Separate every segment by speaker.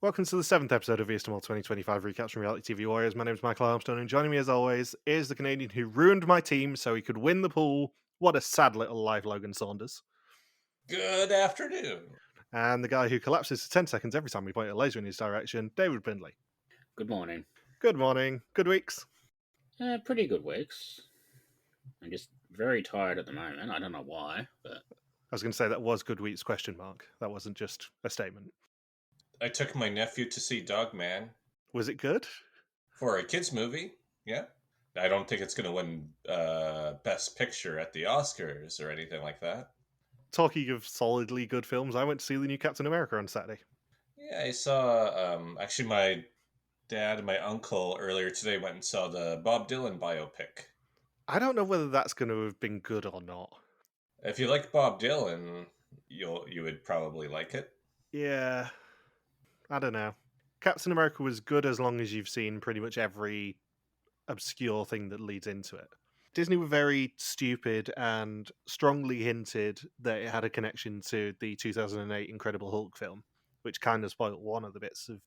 Speaker 1: Welcome to the 7th episode of Eastern 2025 Recaps from Reality TV Warriors. My name is Michael Armstrong, and joining me as always is the Canadian who ruined my team so he could win the pool. What a sad little life, Logan Saunders.
Speaker 2: Good afternoon.
Speaker 1: And the guy who collapses for 10 seconds every time we point a laser in his direction, David Bindley.
Speaker 3: Good morning.
Speaker 1: Good morning. Good weeks.
Speaker 3: Pretty good weeks. I'm just very tired at the moment. I don't know why, but
Speaker 1: I was going to say that was good weeks, question mark. That wasn't just a statement.
Speaker 2: I took my nephew to see Dogman
Speaker 1: Was it good?
Speaker 2: for a kids' movie. Yeah. I don't think it's going to win Best Picture at the Oscars or anything like that.
Speaker 1: Talking of solidly good films, I went to see the new Captain America on Saturday.
Speaker 2: Yeah, I saw, actually my dad and my uncle earlier today went and saw the Bob Dylan biopic.
Speaker 1: I don't know whether that's going to have been good or not.
Speaker 2: If you like Bob Dylan, you would probably like it.
Speaker 1: Yeah, I don't know. Captain America was good as long as you've seen pretty much every obscure thing that leads into it. Disney were very stupid and strongly hinted that it had a connection to the 2008 Incredible Hulk film, which kind of spoiled one of the bits of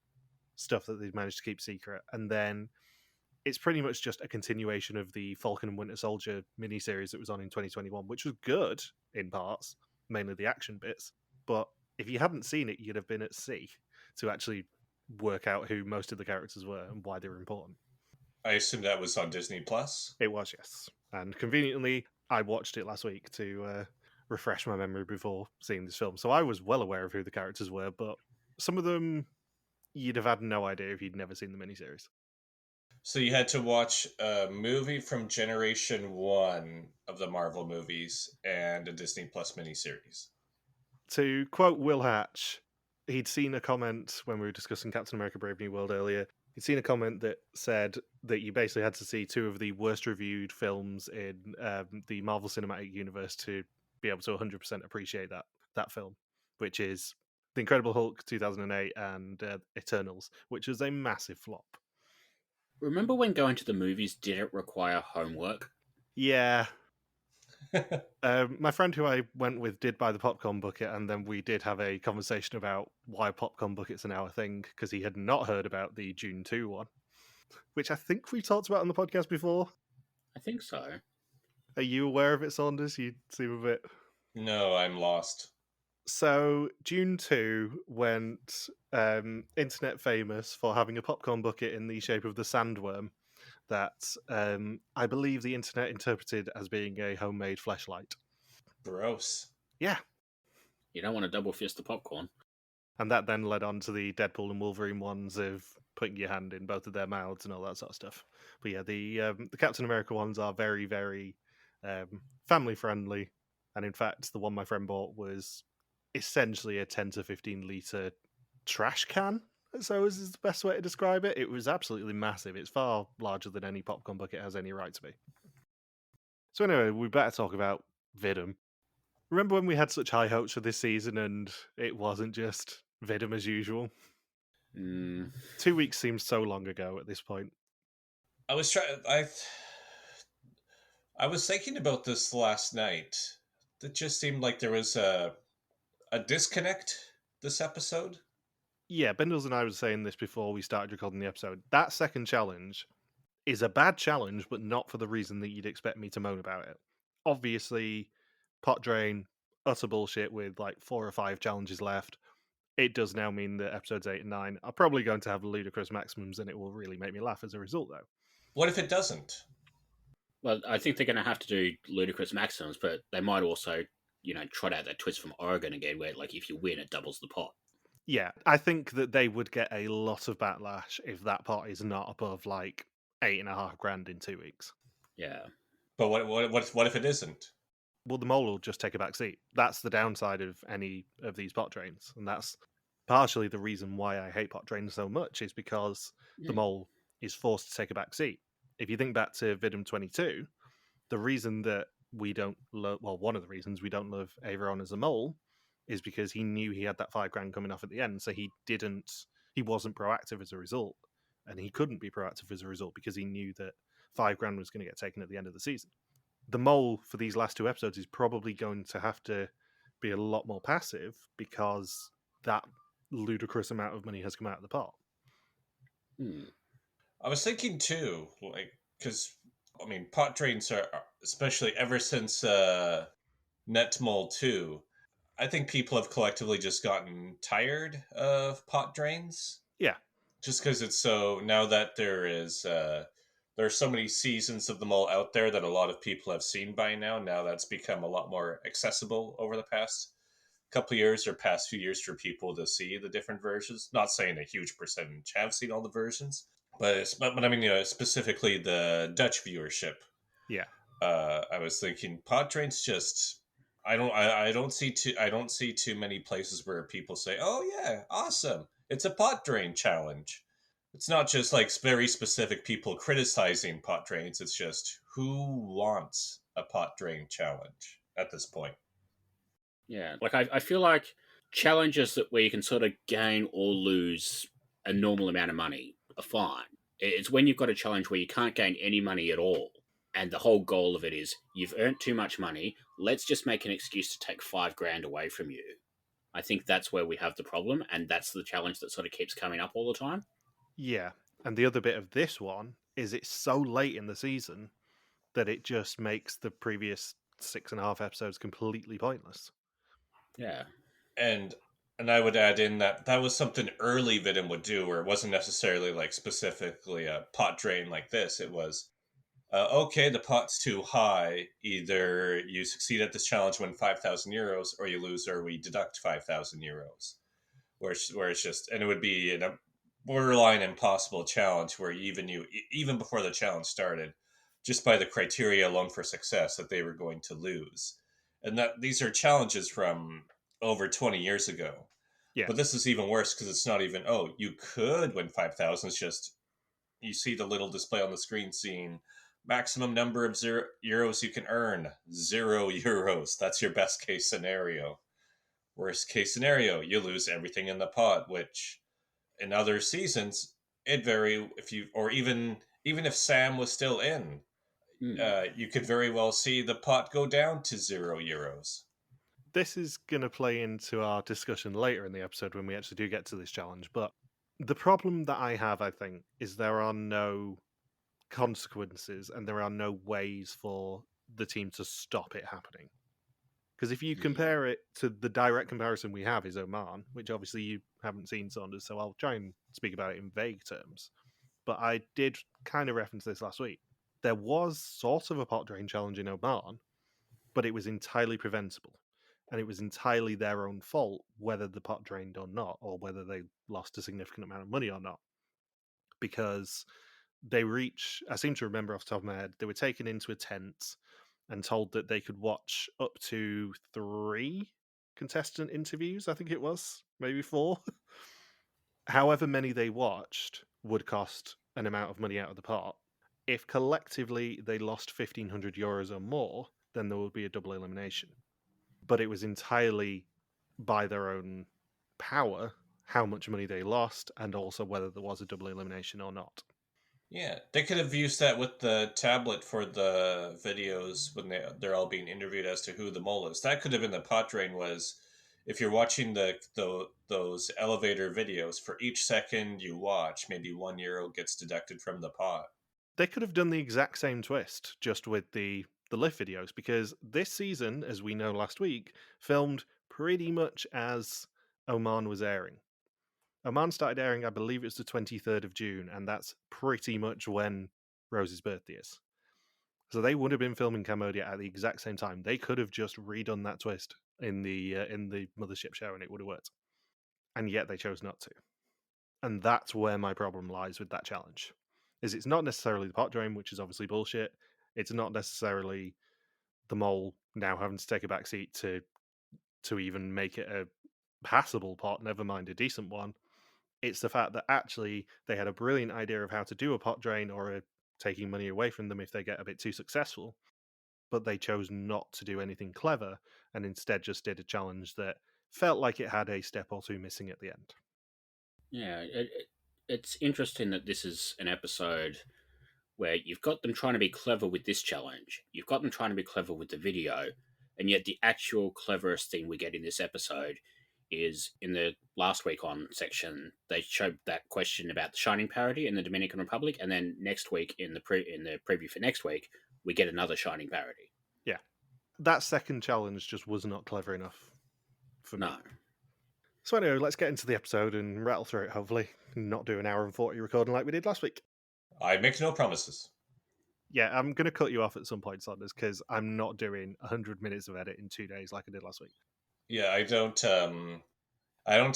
Speaker 1: stuff that they'd managed to keep secret. And then it's pretty much just a continuation of the Falcon and Winter Soldier miniseries that was on in 2021, which was good in parts, mainly the action bits. But if you hadn't seen it, you'd have been at sea to actually work out who most of the characters were and why they were important.
Speaker 2: I assume that was on Disney Plus.
Speaker 1: It was, yes. And conveniently, I watched it last week to refresh my memory before seeing this film. So I was well aware of who the characters were, but some of them you'd have had no idea if you'd never seen the miniseries.
Speaker 2: So you had to watch a movie from Generation 1 of the Marvel movies and a Disney Plus miniseries.
Speaker 1: To quote Will Hatch, he'd seen a comment when we were discussing Captain America Brave New World earlier. He'd seen a comment that said that you basically had to see two of the worst reviewed films in the Marvel Cinematic Universe to be able to 100% appreciate that film, which is The Incredible Hulk 2008 and Eternals, which was a massive flop.
Speaker 3: remember when going to the movies didn't require homework?
Speaker 1: Yeah. My friend who I went with did buy the popcorn bucket, and then we did have a conversation about why popcorn buckets are now a thing, because he had not heard about the June 2 one, which I think we talked about on the podcast before.
Speaker 3: I think so.
Speaker 1: Are you aware of it, Saunders? You seem a bit...
Speaker 2: No, I'm lost.
Speaker 1: So, June 2 went internet famous for having a popcorn bucket in the shape of the sandworm that I believe the internet interpreted as being a homemade fleshlight.
Speaker 2: Gross.
Speaker 1: Yeah.
Speaker 3: You don't want to double fist the popcorn.
Speaker 1: And that then led on to the Deadpool and Wolverine ones of putting your hand in both of their mouths and all that sort of stuff. But yeah, the Captain America ones are very, very family friendly. And in fact, the one my friend bought was essentially a 10 to 15 litre trash can. So is the best way to describe it. It was absolutely massive. It's far larger than any popcorn bucket has any right to be. So anyway, we better talk about Vidum. Remember when we had such high hopes for this season and it wasn't just Vidum as usual? 2 weeks seems so long ago at this point.
Speaker 2: I was thinking about this last night. It just seemed like there was a disconnect this episode.
Speaker 1: Yeah, Bendels and I were saying this before we started recording the episode. That second challenge is a bad challenge, but not for the reason that you'd expect me to moan about it. Obviously, pot drain, utter bullshit with like 4 or 5 challenges left. It does now mean that episodes 8 and 9 are probably going to have ludicrous maximums, and it will really make me laugh as a result, though.
Speaker 2: What if it doesn't?
Speaker 3: Well, I think they're going to have to do ludicrous maximums, but they might also, trot out that twist from Oregon again, where like if you win, it doubles the pot.
Speaker 1: Yeah, I think that they would get a lot of backlash if that pot is not above like $8,500 in 2 weeks.
Speaker 3: Yeah.
Speaker 2: But what if it isn't?
Speaker 1: Well, the mole will just take a back seat. That's the downside of any of these pot drains, and that's partially the reason why I hate pot drains so much, is because the mole is forced to take a back seat. If you think back to Vidum 22, the reason that we don't love, well, one of the reasons we don't love Averon as a mole is because he knew he had that $5,000 coming off at the end, so he wasn't proactive as a result, and he couldn't be proactive as a result because he knew that $5,000 was going to get taken at the end of the season. The mole for these last 2 episodes is probably going to have to be a lot more passive because that ludicrous amount of money has come out of the pot.
Speaker 2: I was thinking too, like, because I mean, pot drains are, especially ever since Netmol 2, I think people have collectively just gotten tired of pot drains.
Speaker 1: Yeah.
Speaker 2: Just because it's so, now that there are so many seasons of them all out there that a lot of people have seen by now that's become a lot more accessible over the past couple of years or past few years for people to see the different versions. Not saying a huge percentage have seen all the versions, but I mean, specifically the Dutch viewership.
Speaker 1: Yeah.
Speaker 2: I was thinking pot drains just, I don't see too many places where people say, "Oh yeah, awesome, it's a pot drain challenge." It's not just like very specific people criticizing pot drains. It's just who wants a pot drain challenge at this point.
Speaker 3: Yeah, like I feel like challenges where you can sort of gain or lose a normal amount of money are fine. It's when you've got a challenge where you can't gain any money at all, and the whole goal of it is you've earned too much money. Let's just make an excuse to take $5,000 away from you. I think that's where we have the problem, and that's the challenge that sort of keeps coming up all the time.
Speaker 1: Yeah, and the other bit of this one is it's so late in the season that it just makes the previous 6.5 episodes completely pointless.
Speaker 3: Yeah.
Speaker 2: And I would add in that was something early Vidin would do, where it wasn't necessarily like specifically a pot drain like this. It was, okay, the pot's too high. Either you succeed at this challenge, win €5,000, or you lose, or we deduct €5,000. Where it's just, and it would be in a borderline impossible challenge where even before the challenge started, just by the criteria alone for success, that they were going to lose. And that these are challenges from over 20 years ago.
Speaker 1: Yeah.
Speaker 2: But this is even worse because it's not even, oh, you could win 5,000. It's just, you see the little display on the screen saying maximum number of euros you can earn, €0. That's your best case scenario. Worst case scenario, you lose everything in the pot, which in other seasons, even if Sam was still in, you could very well see the pot go down to €0.
Speaker 1: This is going to play into our discussion later in the episode when we actually do get to this challenge, but the problem that I have, I think, is there are no consequences and there are no ways for the team to stop it happening. Because if you compare it to the direct comparison we have is Oman, which obviously you haven't seen, Saunders, so I'll try and speak about it in vague terms. But I did kind of reference this last week. There was sort of a pot drain challenge in Oman, but it was entirely preventable. And it was entirely their own fault whether the pot drained or not, or whether they lost a significant amount of money or not. Because I seem to remember off the top of my head, they were taken into a tent and told that they could watch up to 3 contestant interviews, I think it was, maybe 4. However many they watched would cost an amount of money out of the pot. If collectively they lost €1,500 or more, then there would be a double elimination. But it was entirely by their own power how much money they lost, and also whether there was a double elimination or not.
Speaker 2: Yeah, they could have used that with the tablet for the videos when they're all being interviewed as to who the mole is. That could have been the pot drain. Was if you're watching those elevator videos, for each second you watch, maybe €1 gets deducted from the pot.
Speaker 1: They could have done the exact same twist just with the lift videos, because this season, as we know last week, filmed pretty much as Oman was airing. Oman started airing, I believe it's the 23rd of June, and that's pretty much when Rose's birthday is. So they would have been filming Cambodia at the exact same time. They could have just redone that twist in the mothership show, and it would have worked. And yet they chose not to. And that's where my problem lies with that challenge. Is it's not necessarily the pot drain, which is obviously bullshit. It's not necessarily the mole now having to take a back seat to even make it a passable pot, never mind a decent one. It's the fact that actually they had a brilliant idea of how to do a pot drain or taking money away from them if they get a bit too successful, but they chose not to do anything clever and instead just did a challenge that felt like it had a step or two missing at the end.
Speaker 3: Yeah, it's interesting that this is an episode where you've got them trying to be clever with this challenge, you've got them trying to be clever with the video, and yet the actual cleverest thing we get in this episode is in the last week on section, they showed that question about the Shining parody in the Dominican Republic, and then next week in the preview for next week, we get another Shining parody.
Speaker 1: Yeah. That second challenge just was not clever enough for me.
Speaker 3: No.
Speaker 1: So anyway, let's get into the episode and rattle through it, hopefully. Not do an hour and 40 recording like we did last week.
Speaker 2: I make no promises.
Speaker 1: Yeah, I'm going to cut you off at some points on this because I'm not doing 100 minutes of edit in 2 days like I did last week.
Speaker 2: Yeah, I don't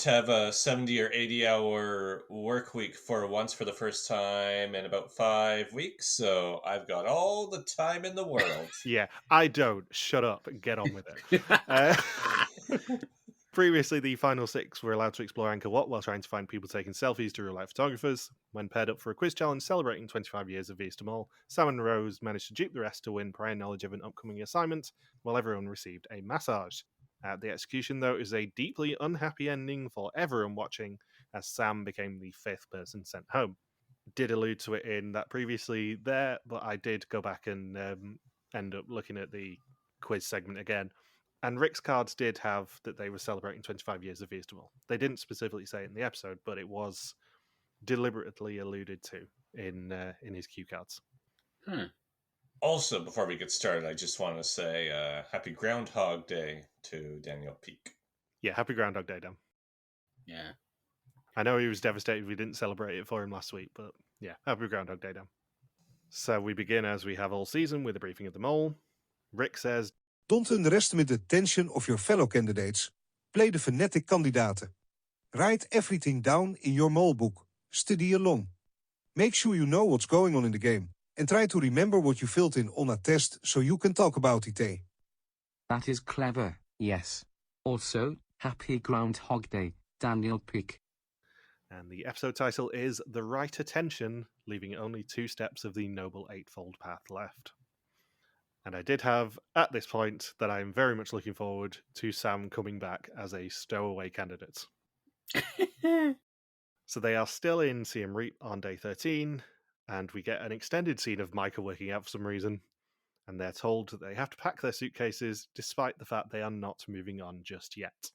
Speaker 2: have a 70 or 80 hour work week for once for the first time in about 5 weeks, so I've got all the time in the world.
Speaker 1: Yeah, I don't. Shut up and get on with it. Previously, the final 6 were allowed to explore Angkor Wat while trying to find people taking selfies to real-life photographers. When paired up for a quiz challenge celebrating 25 years of Vista Mall, Sam and Rose managed to dupe the rest to win prior knowledge of an upcoming assignment, while everyone received a massage. The execution, though, is a deeply unhappy ending for everyone watching, as Sam became the 5th person sent home. Did allude to it in that previously there, but I did go back and end up looking at the quiz segment again. And Rick's cards did have that they were celebrating 25 years of Vista Mall. They didn't specifically say it in the episode, but it was deliberately alluded to in his cue cards.
Speaker 2: Also, before we get started, I just want to say happy Groundhog Day to Daniel Peake.
Speaker 1: Yeah, happy Groundhog Day, Dan.
Speaker 3: Yeah.
Speaker 1: I know he was devastated we didn't celebrate it for him last week, but yeah, happy Groundhog Day, Dan. So we begin as we have all season with a briefing of the mole. Rick says,
Speaker 4: Don't underestimate the tension of your fellow candidates. Play the fanatic kandidaten. Write everything down in your mole book. Study along. Make sure you know what's going on in the game. And try to remember what you filled in on a test so you can talk about it.
Speaker 5: That is clever, yes. Also, happy Groundhog Day, Daniel Peake.
Speaker 1: And the episode title is The Right Attention, leaving only 2 steps of the Noble Eightfold Path left. And I did have, at this point, that I am very much looking forward to Sam coming back as a stowaway candidate. So they are still in Siem Reap on day 13, and we get an extended scene of Micah working out for some reason, and they're told that they have to pack their suitcases despite the fact they are not moving on just yet.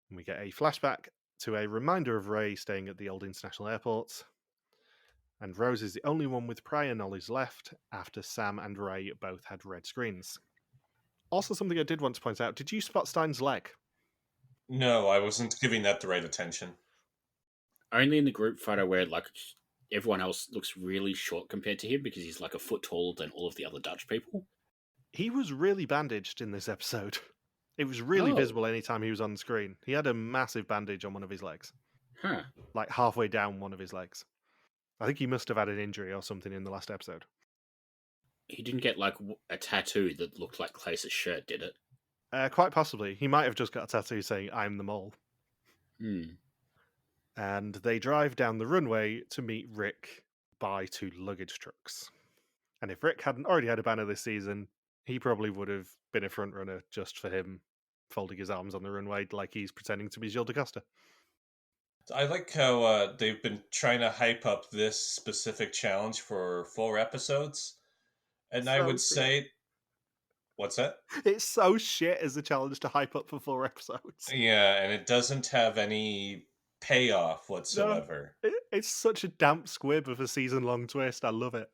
Speaker 1: And we get a flashback to a reminder of Ray staying at the old international airport, and Rose is the only one with prior knowledge left after Sam and Ray both had red screens. Also, something I did want to point out, did you spot Stein's leg?
Speaker 2: No, I wasn't giving that the right attention.
Speaker 3: Only in the group photo where like everyone else looks really short compared to him because he's like a foot taller than all of the other Dutch people.
Speaker 1: He was really bandaged in this episode. It was really visible anytime he was on the screen. He had a massive bandage on one of his legs.
Speaker 3: Huh.
Speaker 1: Like halfway down one of his legs. I think he must have had an injury or something in the last episode.
Speaker 3: He didn't get like a tattoo that looked like Clace's shirt, did it?
Speaker 1: Quite possibly. He might have just got a tattoo saying, I'm the mole. And they drive down the runway to meet Rick by 2 luggage trucks. And if Rick hadn't already had a banner this season, he probably would have been a front runner just for him folding his arms on the runway like he's pretending to be Gilles de Costa.
Speaker 2: I like how they've been trying to hype up this specific challenge for 4 episodes. And I would say... What's that?
Speaker 1: It's so shit as a challenge to hype up for 4 episodes.
Speaker 2: Yeah, and it doesn't have any payoff whatsoever.
Speaker 1: No, it's such a damp squib of a season-long twist. I love it.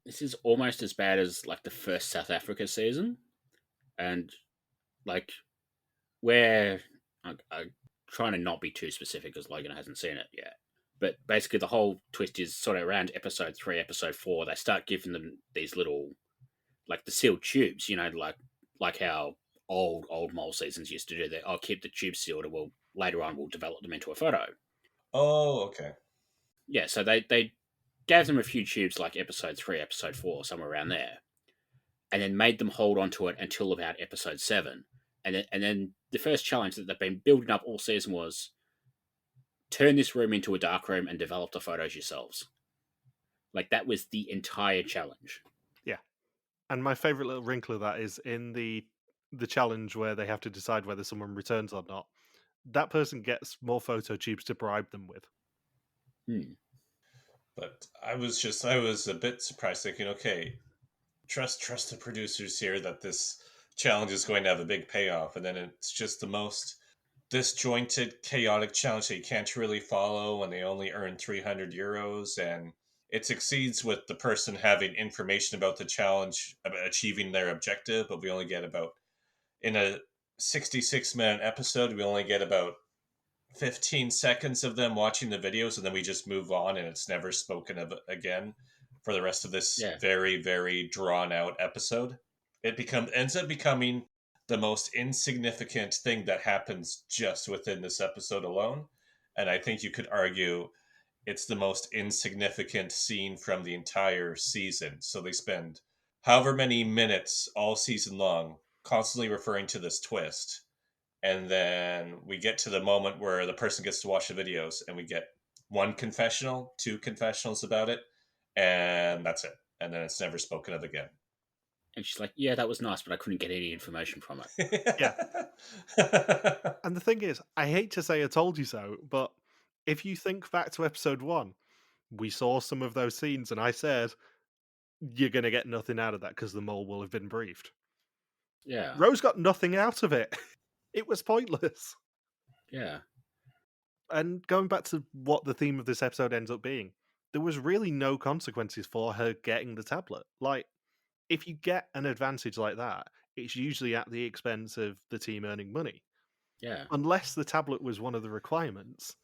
Speaker 3: This is almost as bad as like the first South Africa season. And like where... I'm trying to not be too specific because Logan hasn't seen it yet. But basically the whole twist is sort of around episode 3, episode 4. They start giving them these little... like the sealed tubes, you know, like how old mole seasons used to do that. I'll keep the tubes sealed, and later on we'll develop them into a photo.
Speaker 2: Oh, okay.
Speaker 3: Yeah, so they gave them a few tubes like episode 3, episode 4, somewhere around there, and then made them hold onto it until about episode 7. And then the first challenge that they've been building up all season was turn this room into a dark room and develop the photos yourselves. Like that was the entire challenge.
Speaker 1: And my favourite little wrinkle of that is in the challenge where they have to decide whether someone returns or not. That person gets more photo tubes to bribe them with.
Speaker 2: But I was a bit surprised, thinking, okay, trust the producers here that this challenge is going to have a big payoff, and then it's just the most disjointed, chaotic challenge that you can't really follow when they only earn 300 euros. And it succeeds with the person having information about the challenge, about achieving their objective, but we only get about, in a 66-minute episode, we only get about 15 seconds of them watching the videos, and then we just move on, and it's never spoken of again for the rest of this very, very drawn out episode. It ends up becoming the most insignificant thing that happens just within this episode alone. And I think you could argue it's the most insignificant scene from the entire season. So they spend however many minutes all season long constantly referring to this twist. And then we get to the moment where the person gets to watch the videos, and we get one confessional, two confessionals about it, and that's it. And then it's never spoken of again.
Speaker 3: And she's like, yeah, that was nice, but I couldn't get any information from it.
Speaker 1: Yeah. And the thing is, I hate to say I told you so, but if you think back to episode 1, we saw some of those scenes, and I said, you're going to get nothing out of that because the mole will have been briefed.
Speaker 3: Yeah.
Speaker 1: Rose got nothing out of it. It was pointless.
Speaker 3: Yeah.
Speaker 1: And going back to what the theme of this episode ends up being, there was really no consequences for her getting the tablet. Like, if you get an advantage like that, it's usually at the expense of the team earning money.
Speaker 3: Yeah.
Speaker 1: Unless the tablet was one of the requirements,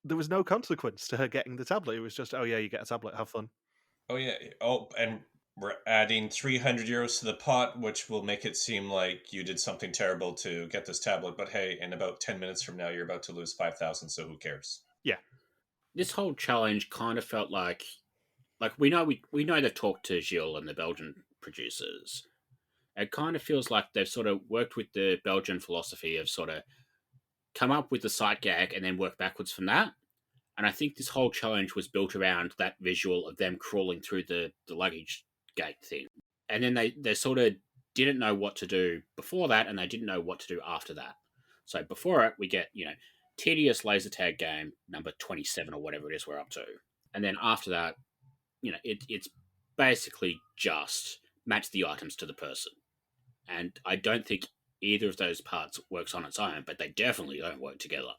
Speaker 1: there was no consequence to her getting the tablet. It was just, oh yeah, you get a tablet, have fun.
Speaker 2: Oh yeah. Oh, and we're adding 300 euros to the pot, which will make it seem like you did something terrible to get this tablet. But hey, in about 10 minutes from now, you're about to lose 5,000, so who cares?
Speaker 1: Yeah.
Speaker 3: This whole challenge kind of felt like we know they've talked to Gilles and the Belgian producers. It kind of feels like they've sort of worked with the Belgian philosophy of sort of come up with the sight gag and then work backwards from that. And I think this whole challenge was built around that visual of them crawling through the luggage gate thing. And then they sort of didn't know what to do before that, and they didn't know what to do after that. So before it, we get, tedious laser tag game number 27 or whatever it is we're up to. And then after that, it's basically just match the items to the person. And I don't think either of those parts works on its own, but they definitely don't work together.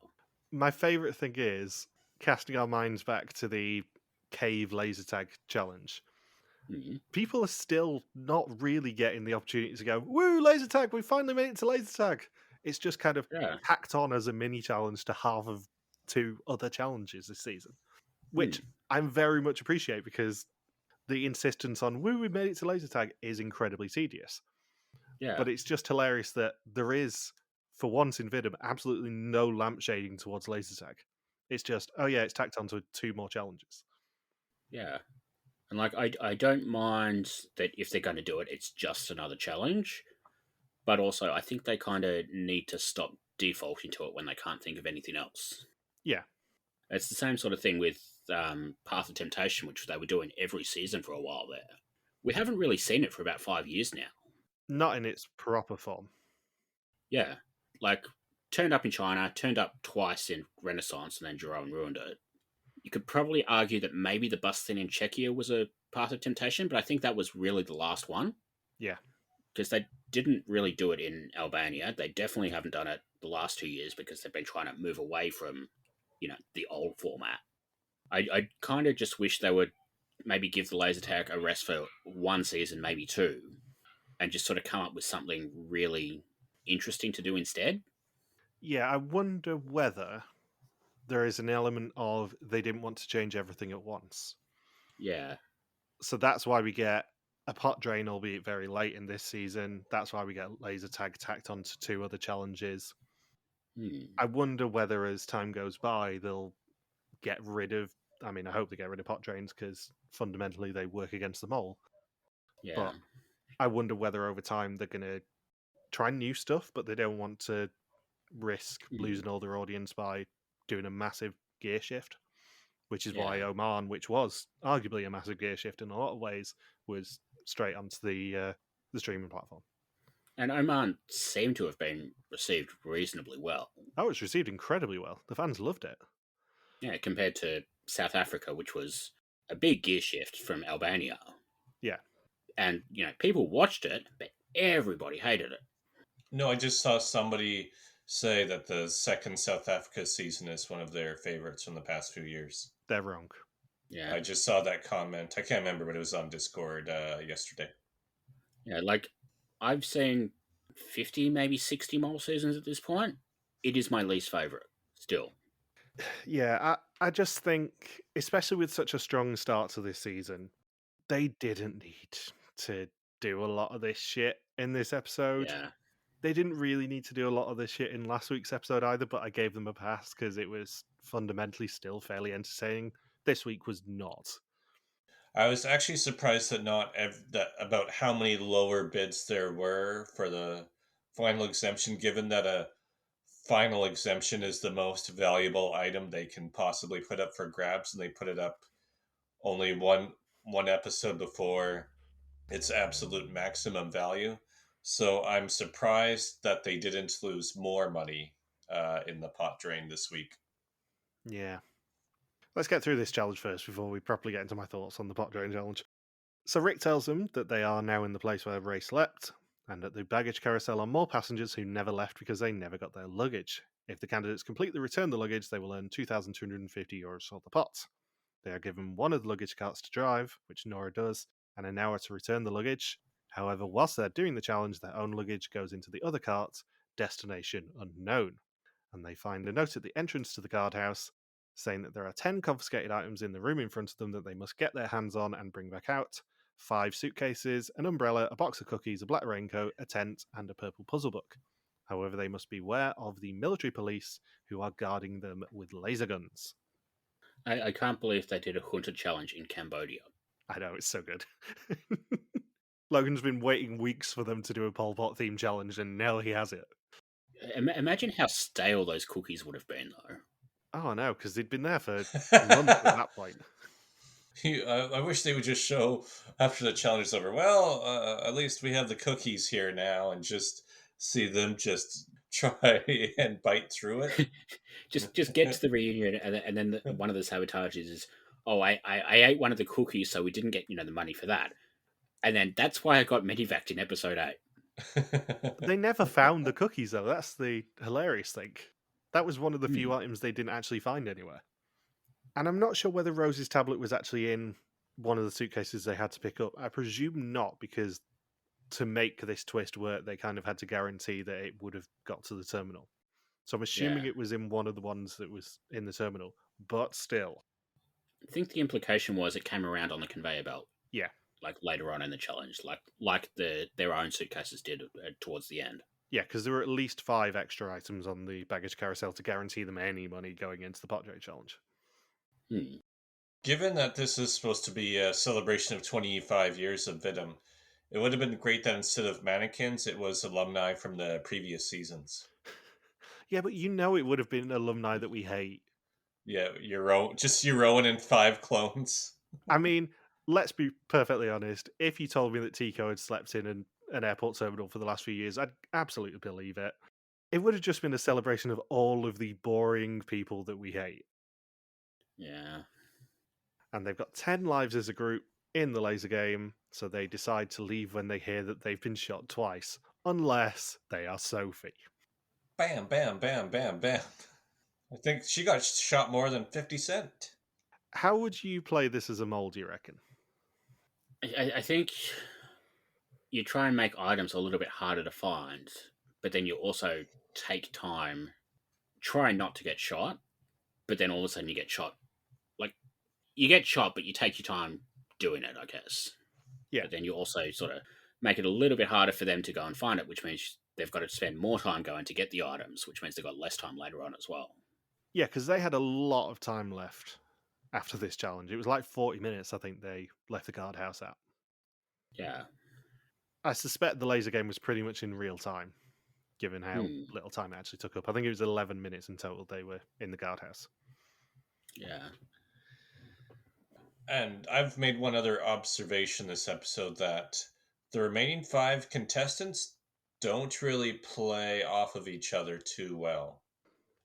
Speaker 1: My favourite thing is casting our minds back to the cave laser tag challenge.
Speaker 3: Mm-hmm.
Speaker 1: People are still not really getting the opportunity to go, woo, laser tag, we finally made it to laser tag. It's just kind of tacked on as a mini challenge to half of 2 other challenges this season, which I'm very much appreciate, because the insistence on, woo, we made it to laser tag is incredibly tedious.
Speaker 3: Yeah.
Speaker 1: But it's just hilarious that there is, for once in Vidum, absolutely no lampshading towards laser tag. It's just, oh yeah, it's tacked onto 2 more challenges.
Speaker 3: Yeah. And I don't mind that if they're going to do it, it's just another challenge. But also, I think they kind of need to stop defaulting to it when they can't think of anything else.
Speaker 1: Yeah.
Speaker 3: It's the same sort of thing with Path of Temptation, which they were doing every season for a while there. We haven't really seen it for about 5 years now.
Speaker 1: Not in its proper form.
Speaker 3: Yeah. Turned up in China, turned up twice in Renaissance, and then Jerome ruined it. You could probably argue that maybe the bus thing in Czechia was a Path of Temptation, but I think that was really the last one.
Speaker 1: Yeah.
Speaker 3: Because they didn't really do it in Albania. They definitely haven't done it the last 2 years because they've been trying to move away from, the old format. I kind of just wish they would maybe give the laser tag a rest for 1 season, maybe 2, and just sort of come up with something really interesting to do instead.
Speaker 1: Yeah, I wonder whether there is an element of they didn't want to change everything at once.
Speaker 3: Yeah.
Speaker 1: So that's why we get a pot drain, albeit very late in this season. That's why we get laser tag tacked onto 2 other challenges. I wonder whether as time goes by, they'll get rid of... I mean, I hope they get rid of pot drains, because fundamentally they work against the mole.
Speaker 3: Yeah.
Speaker 1: But I wonder whether over time they're going to try new stuff, but they don't want to risk losing all their audience by doing a massive gear shift, which is why Oman, which was arguably a massive gear shift in a lot of ways, was straight onto the streaming platform.
Speaker 3: And Oman seemed to have been received reasonably well.
Speaker 1: Oh, it's received incredibly well. The fans loved it.
Speaker 3: Yeah, compared to South Africa, which was a big gear shift from Albania.
Speaker 1: Yeah.
Speaker 3: And, people watched it, but everybody hated it.
Speaker 2: No, I just saw somebody say that the second South Africa season is one of their favorites from the past few years.
Speaker 1: They're wrong.
Speaker 3: Yeah.
Speaker 2: I just saw that comment. I can't remember, but it was on Discord yesterday.
Speaker 3: Yeah, like I've seen 50, maybe 60 mole seasons at this point. It is my least favorite still.
Speaker 1: Yeah, I just think, especially with such a strong start to this season, they didn't need to do a lot of this shit in this episode.
Speaker 3: Yeah.
Speaker 1: They didn't really need to do a lot of this shit in last week's episode either, but I gave them a pass because it was fundamentally still fairly entertaining. This week was not.
Speaker 2: I was actually surprised that that about how many lower bids there were for the final exemption, given that a final exemption is the most valuable item they can possibly put up for grabs, and they put it up only one episode before its absolute maximum value. So I'm surprised that they didn't lose more money in the pot drain this week.
Speaker 1: Yeah. Let's get through this challenge first before we properly get into my thoughts on the pot drain challenge. So Rick tells them that they are now in the place where Ray slept, and at the baggage carousel are more passengers who never left because they never got their luggage. If the candidates completely return the luggage, they will earn €2,250 for the pot. They are given one of the luggage carts to drive, which Nora does, and an hour to return the luggage. However, whilst they're doing the challenge, their own luggage goes into the other cart, destination unknown. And they find a note at the entrance to the guardhouse saying that there are 10 confiscated items in the room in front of them that they must get their hands on and bring back out. 5 suitcases, an umbrella, a box of cookies, a black raincoat, a tent, and a purple puzzle book. However, they must beware of the military police who are guarding them with laser guns.
Speaker 3: I can't believe they did a hunter challenge in Cambodia.
Speaker 1: I know, it's so good. Logan's been waiting weeks for them to do a Pol Pot theme challenge, and now he has it.
Speaker 3: Imagine how stale those cookies would have been, though.
Speaker 1: Oh, no, because they'd been there for months at that point.
Speaker 2: I wish they would just show after the challenge is over. Well, at least we have the cookies here now, and just see them just try and bite through it.
Speaker 3: just get to the reunion, and then one of the sabotages is, oh, I ate one of the cookies, so we didn't get the money for that, and then that's why I got medevaced in episode 8.
Speaker 1: They never found the cookies, though. That's the hilarious thing. That was one of the few items they didn't actually find anywhere. And I'm not sure whether Rose's tablet was actually in one of the suitcases they had to pick up. I presume not, because to make this twist work, they kind of had to guarantee that it would have got to the terminal. So I'm assuming it was in one of the ones that was in the terminal, but still.
Speaker 3: I think the implication was it came around on the conveyor belt.
Speaker 1: Yeah.
Speaker 3: Like later on in the challenge, like their own suitcases did towards the end.
Speaker 1: Yeah, because there were at least 5 extra items on the baggage carousel to guarantee them any money going into the pot drain challenge.
Speaker 2: Given that this is supposed to be a celebration of 25 years of Vidum, it would have been great that instead of mannequins, it was alumni from the previous seasons.
Speaker 1: Yeah, but it would have been alumni that we hate.
Speaker 2: Yeah, Euron and 5 clones.
Speaker 1: I mean, let's be perfectly honest. If you told me that Tico had slept in an airport terminal for the last few years, I'd absolutely believe it. It would have just been a celebration of all of the boring people that we hate.
Speaker 3: Yeah.
Speaker 1: And they've got 10 lives as a group in the laser game, so they decide to leave when they hear that they've been shot twice, unless they are Sophie.
Speaker 2: Bam, bam, bam, bam, bam. I think she got shot more than 50 Cent.
Speaker 1: How would you play this as a mole, do you reckon?
Speaker 3: I think you try and make items a little bit harder to find, but then you also take time, try not to get shot, but then all of a sudden you get shot. Like, you get shot, but you take your time doing it, I guess.
Speaker 1: Yeah.
Speaker 3: But then you also sort of make it a little bit harder for them to go and find it, which means they've got to spend more time going to get the items, which means they've got less time later on as well.
Speaker 1: Yeah, because they had a lot of time left after this challenge. It was like 40 minutes, I think, they left the guardhouse at.
Speaker 3: Yeah.
Speaker 1: I suspect the laser game was pretty much in real time, given how little time it actually took up. I think it was 11 minutes in total they were in the guardhouse.
Speaker 3: Yeah.
Speaker 2: And I've made one other observation this episode, that the remaining 5 contestants don't really play off of each other too well.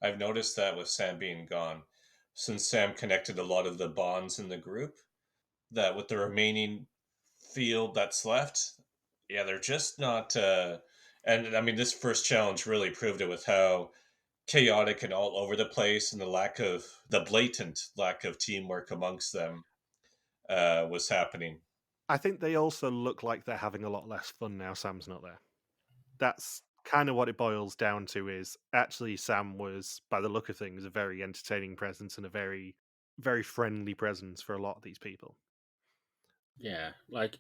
Speaker 2: I've noticed that with Sam being gone, since Sam connected a lot of the bonds in the group, that with the remaining field that's left, yeah, they're just not And I mean, this first challenge really proved it with how chaotic and all over the place, and the blatant lack of teamwork amongst them was happening.
Speaker 1: I think they also look like they're having a lot less fun now Sam's not there. That's kind of what it boils down to, is actually Sam was, by the look of things, a very entertaining presence and a very, very friendly presence for a lot of these people.
Speaker 3: Yeah, like,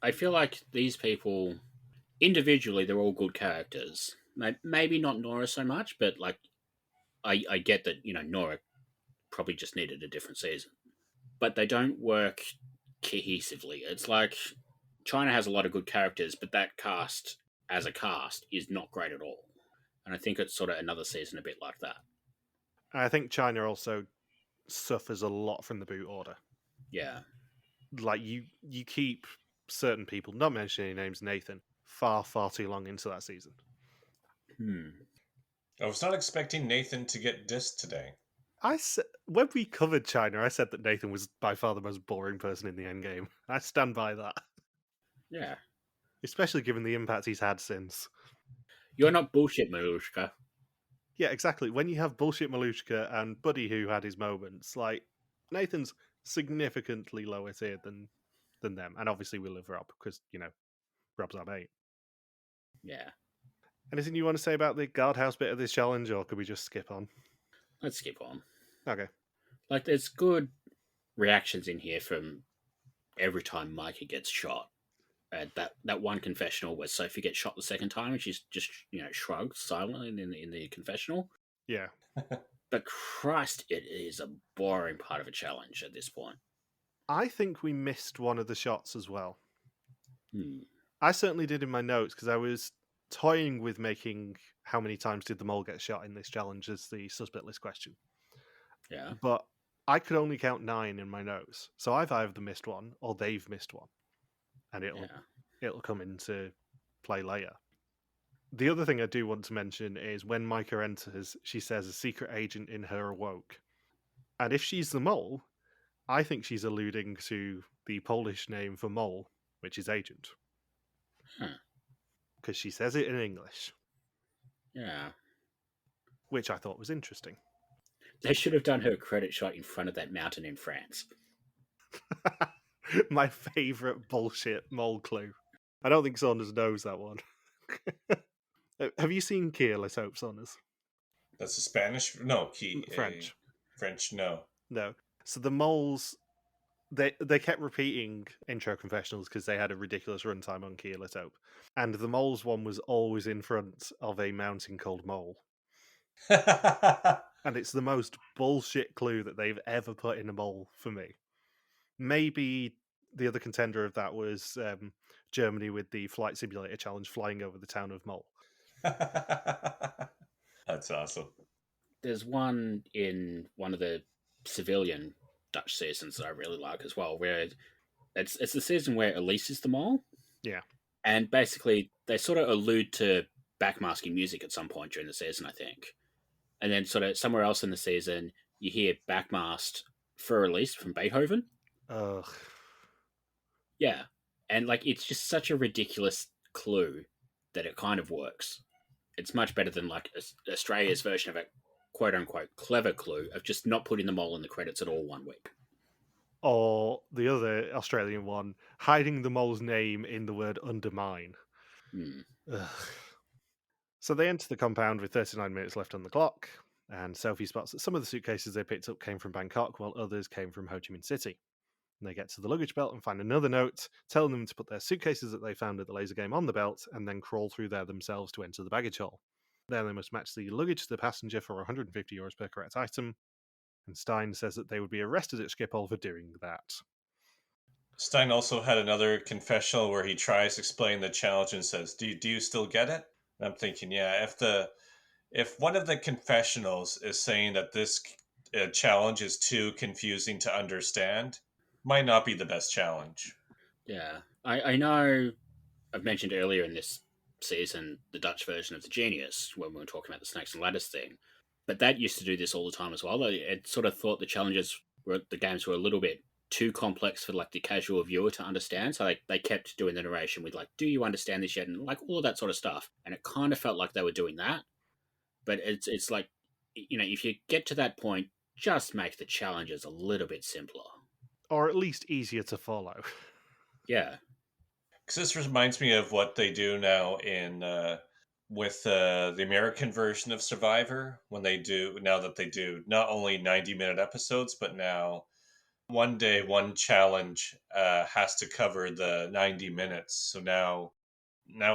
Speaker 3: I feel like these people, individually, they're all good characters. Maybe not Nora so much, but, like, I get that, Nora probably just needed a different season. But they don't work cohesively. It's like China has a lot of good characters, but that cast, as a cast, is not great at all. And I think it's sort of another season a bit like that.
Speaker 1: I think China also suffers a lot from the boot order.
Speaker 3: Yeah.
Speaker 1: Like, you keep certain people, not mentioning any names, Nathan, far, far too long into that season.
Speaker 2: I was not expecting Nathan to get dissed today.
Speaker 1: When we covered China, I said that Nathan was by far the most boring person in the endgame. I stand by that.
Speaker 3: Yeah.
Speaker 1: Especially given the impact he's had since.
Speaker 3: You're not bullshit, Marushka.
Speaker 1: Yeah, exactly. When you have bullshit Malushka and Buddy, who had his moments, like, Nathan's significantly lower tier than them. And obviously we love Rob, because, Rob's our mate.
Speaker 3: Yeah.
Speaker 1: Anything you want to say about the guardhouse bit of this challenge, or could we just skip on?
Speaker 3: Let's skip on.
Speaker 1: Okay.
Speaker 3: Like, there's good reactions in here from every time Micah gets shot. That one confessional where Sophie gets shot the second time and she's just, shrugged silently in the confessional.
Speaker 1: Yeah.
Speaker 3: But Christ, it is a boring part of a challenge at this point.
Speaker 1: I think we missed one of the shots as well.
Speaker 3: Hmm.
Speaker 1: I certainly did in my notes, because I was toying with making how many times did the mole get shot in this challenge as the suspect list question.
Speaker 3: Yeah.
Speaker 1: But I could only count 9 in my notes. So I've either missed one or they've missed one. And it'll come into play later. The other thing I do want to mention is when Micah enters, she says a secret agent in her awoke. And if she's the mole, I think she's alluding to the Polish name for mole, which is agent. Because she says it in English.
Speaker 3: Yeah.
Speaker 1: Which I thought was interesting.
Speaker 3: They should have done her credit shot in front of that mountain in France.
Speaker 1: My favourite bullshit mole clue. I don't think Saunders knows that one. Have you seen Kia, let's hope, Saunders?
Speaker 2: That's a Spanish? No,
Speaker 1: French.
Speaker 2: French, no.
Speaker 1: No. So the moles, they kept repeating intro confessionals because they had a ridiculous runtime on Kia, let's hope. And the moles one was always in front of a mountain called Mole. And it's the most bullshit clue that they've ever put in a mole for me. Maybe the other contender of that was Germany with the flight simulator challenge flying over the town of Mole.
Speaker 2: That's awesome.
Speaker 3: There's one in one of the civilian Dutch seasons that I really like as well, where it's the season where Elise is the mole.
Speaker 1: Yeah.
Speaker 3: And basically, they sort of allude to backmasking music at some point during the season, I think. And then sort of somewhere else in the season, you hear backmasked for Elise from Beethoven.
Speaker 1: Ugh.
Speaker 3: Yeah. And, like, it's just such a ridiculous clue that it kind of works. It's much better than, like, Australia's version of a quote-unquote clever clue of just not putting the mole in the credits at all 1 week.
Speaker 1: Or the other Australian one, hiding the mole's name in the word undermine. Ugh. So they enter the compound with 39 minutes left on the clock, and Sophie spots that some of the suitcases they picked up came from Bangkok, while others came from Ho Chi Minh City. And they get to the luggage belt and find another note telling them to put their suitcases that they found at the laser game on the belt and then crawl through there themselves to enter the baggage hall. Then they must match the luggage to the passenger for €150 per correct item, and Stein says that they would be arrested at Schiphol for doing that.
Speaker 2: Stein also had another confessional where he tries to explain the challenge and says, do you still get it? And I'm thinking, yeah, if one of the confessionals is saying that this challenge is too confusing to understand, might not be the best challenge.
Speaker 3: Yeah. I know I've mentioned earlier in this season the Dutch version of the Genius when we were talking about the Snakes and Ladders thing. But that used to do this all the time as well. It sort of thought the games were a little bit too complex for like the casual viewer to understand. So they kept doing the narration with like, "Do you understand this yet?" and like all of that sort of stuff. And it kind of felt like they were doing that. But it's like, if you get to that point, just make the challenges a little bit simpler.
Speaker 1: Or at least easier to follow.
Speaker 3: Yeah.
Speaker 2: Because this reminds me of what they do now with the American version of Survivor, now that they do not only 90-minute episodes, but now one day, one challenge has to cover the 90 minutes. So now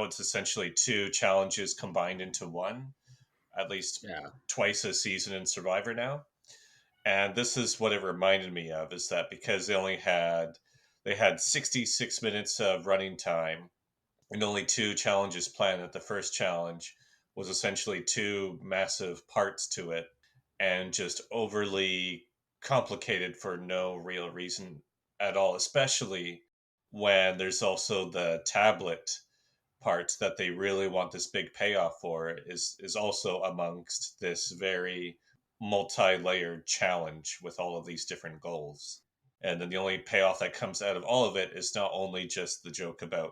Speaker 2: it's essentially 2 challenges combined into one, at least twice a season in Survivor now. And this is what it reminded me of, is that because they had 66 minutes of running time and only 2 challenges planned, that the first challenge was essentially 2 massive parts to it and just overly complicated for no real reason at all, especially when there's also the tablet part that they really want this big payoff for is also amongst this very multi-layered challenge with all of these different goals. And then the only payoff that comes out of all of it is not only just the joke about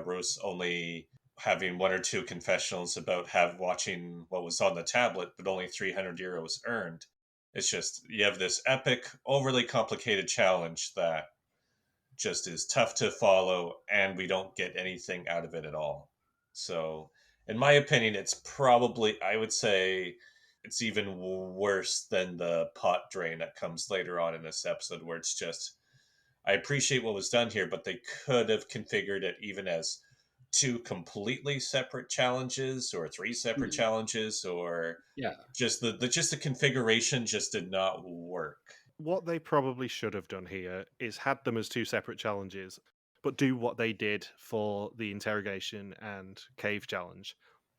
Speaker 2: Roos only having 1 or 2 confessionals about watching what was on the tablet, but only 300 euros earned. It's just, you have this epic, overly complicated challenge that just is tough to follow, and we don't get anything out of it at all. So, in my opinion, I would say, it's even worse than the pot drain that comes later on in this episode, where it's just, I appreciate what was done here, but they could have configured it even as 2 completely separate challenges or 3 separate challenges, or just the configuration just did not work.
Speaker 1: What they probably should have done here is had them as 2 separate challenges, but do what they did for the interrogation and cave challenge.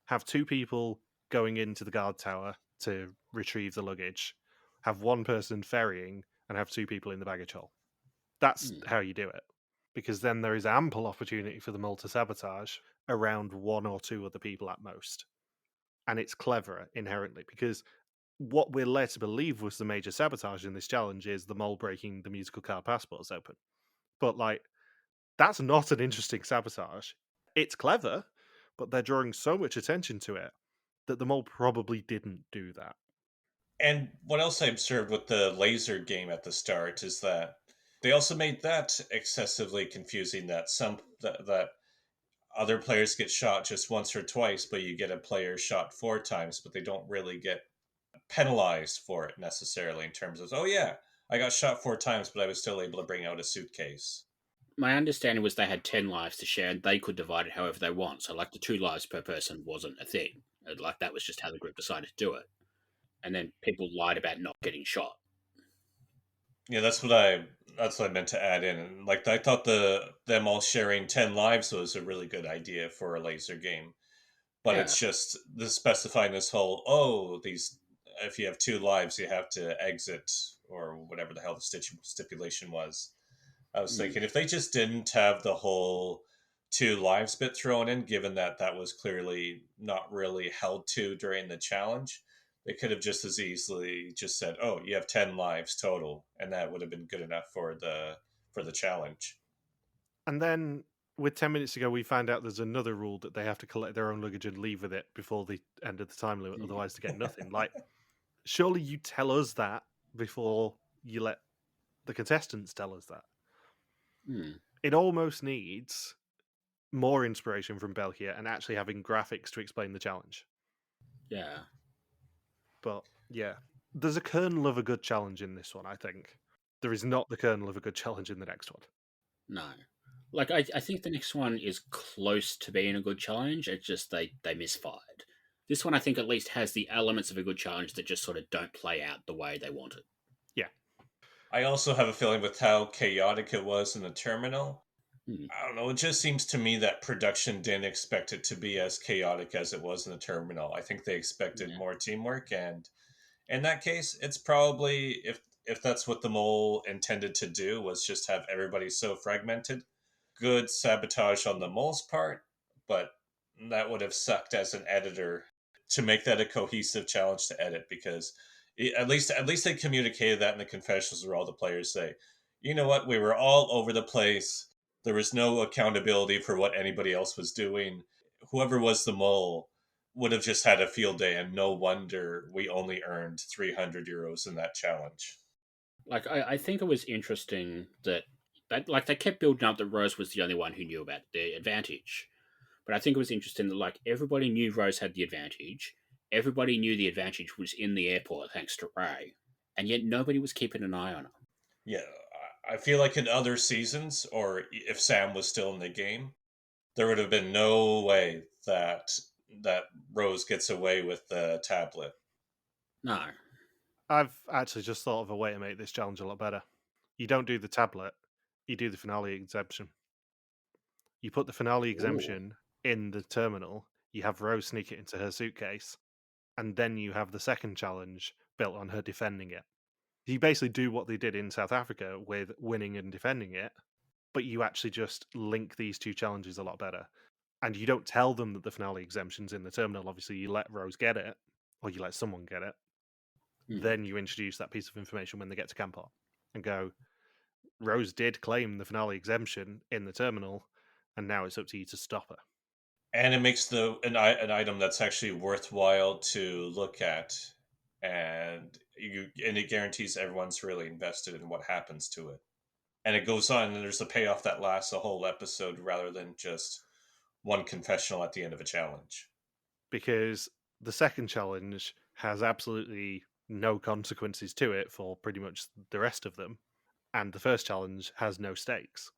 Speaker 1: Have 2 people going into the guard tower to retrieve the luggage, have 1 person ferrying, and have 2 people in the baggage hold. That's how you do it. Because then there is ample opportunity for the multi-sabotage around 1 or 2 other people at most. And it's cleverer inherently, because what we're led to believe was the major sabotage in this challenge is the mole breaking the musical car passports open. But, like, that's not an interesting sabotage. It's clever, but they're drawing so much attention to it that the mole probably didn't do that.
Speaker 2: And what else I observed with the laser game at the start is that they also made that excessively confusing, that that other players get shot just once or twice, but you get a player shot 4 times, but they don't really get penalized for it necessarily, in terms of, oh yeah, I got shot 4 times, but I was still able to bring out a suitcase.
Speaker 3: My understanding was they had 10 lives to share, and they could divide it however they want. So, like, the 2 lives per person wasn't a thing. Like, that was just how the group decided to do it. And then people lied about not getting shot.
Speaker 2: Yeah, that's what I meant to add in. And, like, I thought them all sharing 10 lives was a really good idea for a laser game. But it's just specifying this whole, if you have 2 lives, you have to exit, or whatever the hell the stipulation was. I was thinking, if they just didn't have the whole 2 lives bit thrown in, given that was clearly not really held to during the challenge, they could have just as easily just said, oh, you have 10 lives total, and that would have been good enough for the challenge.
Speaker 1: And then, with 10 minutes to go, we find out there's another rule that they have to collect their own luggage and leave with it before the end of the time limit, otherwise they get nothing. Like, surely you tell us that before you let the contestants tell us that. It almost needs more inspiration from Belgia and actually having graphics to explain the challenge.
Speaker 3: Yeah.
Speaker 1: But, yeah, there's a kernel of a good challenge in this one, I think. There is not the kernel of a good challenge in the next one.
Speaker 3: No. Like, I think the next one is close to being a good challenge. It's just they misfired. This one, I think, at least has the elements of a good challenge that just sort of don't play out the way they wanted.
Speaker 1: Yeah.
Speaker 2: I also have a feeling with how chaotic it was in the terminal. I don't know, it just seems to me that production didn't expect it to be as chaotic as it was in the terminal. I think they expected more teamwork, and in that case, it's probably, if that's what the mole intended to do, was just have everybody so fragmented, good sabotage on the mole's part, but that would have sucked as an editor to make that a cohesive challenge to edit, because at least they communicated that in the confessions, where all the players say, you know what? We were all over the place. There was no accountability for what anybody else was doing. Whoever was the mole would have just had a field day, and no wonder we only earned 300 euros in that challenge.
Speaker 3: Like, I think it was interesting that like they kept building up that Rose was the only one who knew about the advantage. But I think it was interesting that like everybody knew Rose had the advantage. Everybody knew the advantage was in the airport thanks to Ray, and yet nobody was keeping an eye on her.
Speaker 2: Yeah, I feel like in other seasons, or if Sam was still in the game, there would have been no way that Rose gets away with the tablet.
Speaker 3: No.
Speaker 1: I've actually just thought of a way to make this challenge a lot better. You don't do the tablet, you do the finale exemption. You put the finale exemption in the terminal, you have Rose sneak it into her suitcase, and then you have the second challenge built on her defending it. You basically do what they did in South Africa with winning and defending it, but you actually just link these two challenges a lot better. And you don't tell them that the finale exemption's in the terminal. Obviously, you let Rose get it, or you let someone get it. Then you introduce that piece of information when they get to Campot and go, Rose did claim the finale exemption in the terminal, and now it's up to you to stop her.
Speaker 2: And it makes an item that's actually worthwhile to look at, and it guarantees everyone's really invested in what happens to it. And it goes on, and there's a payoff that lasts a whole episode rather than just one confessional at the end of a challenge.
Speaker 1: Because the second challenge has absolutely no consequences to it for pretty much the rest of them, and the first challenge has no stakes.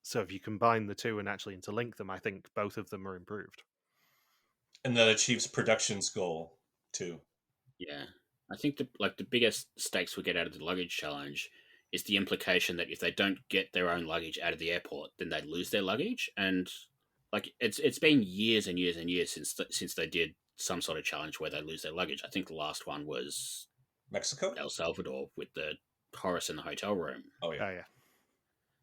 Speaker 1: So if you combine the two and actually interlink them, I think both of them are improved.
Speaker 2: And that achieves production's goal too.
Speaker 3: Yeah, I think the biggest stakes we get out of the luggage challenge is the implication that if they don't get their own luggage out of the airport, then they lose their luggage. And like it's been years and years and years since they did some sort of challenge where they lose their luggage. I think the last one was
Speaker 2: Mexico,
Speaker 3: El Salvador, with the Horace in the hotel room.
Speaker 2: Oh yeah.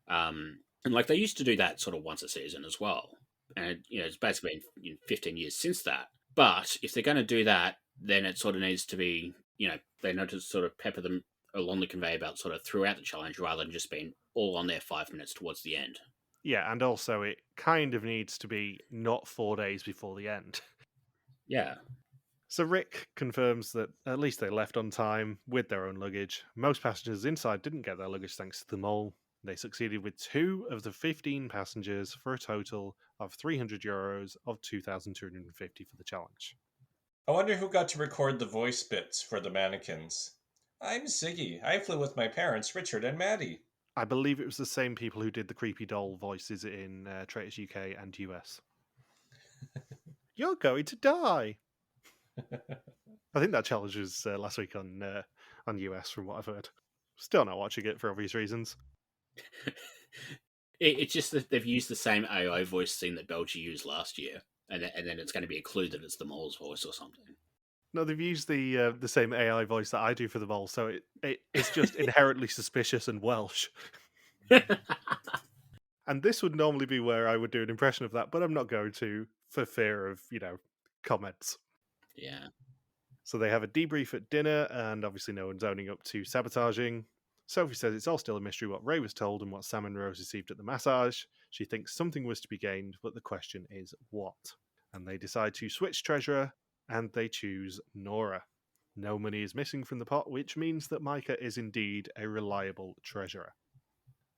Speaker 3: And like they used to do that sort of once a season as well. And it's basically been 15 years since that. But if they're going to do that, then it sort of needs to be, they need to sort of pepper them along the conveyor belt sort of throughout the challenge rather than just being all on there 5 minutes towards the end.
Speaker 1: Yeah, and also it kind of needs to be not 4 days before the end.
Speaker 3: Yeah.
Speaker 1: So Rick confirms that at least they left on time with their own luggage. Most passengers inside didn't get their luggage thanks to the mole. They succeeded with 2 of the 15 passengers for a total of 300 euros of 2,250 for the challenge.
Speaker 2: I wonder who got to record the voice bits for the mannequins. I'm Ziggy. I flew with my parents, Richard and Maddie.
Speaker 1: I believe it was the same people who did the creepy doll voices in Traitors UK and US. You're going to die. I think that challenge was last week on US, from what I've heard. Still not watching it for obvious reasons.
Speaker 3: It's just that they've used the same AI voice scene that Belgium used last year, and then it's going to be a clue that it's the mole's voice or something.
Speaker 1: No, they've used the same AI voice that I do for the mole, so it's just inherently suspicious and Welsh. And this would normally be where I would do an impression of that, but I'm not going to for fear of, comments.
Speaker 3: Yeah.
Speaker 1: So they have a debrief at dinner, and obviously no one's owning up to sabotaging. Sophie says it's all still a mystery what Ray was told and what Sam and Rose received at the massage. She thinks something was to be gained, but the question is what? And they decide to switch treasurer, and they choose Nora. No money is missing from the pot, which means that Micah is indeed a reliable treasurer.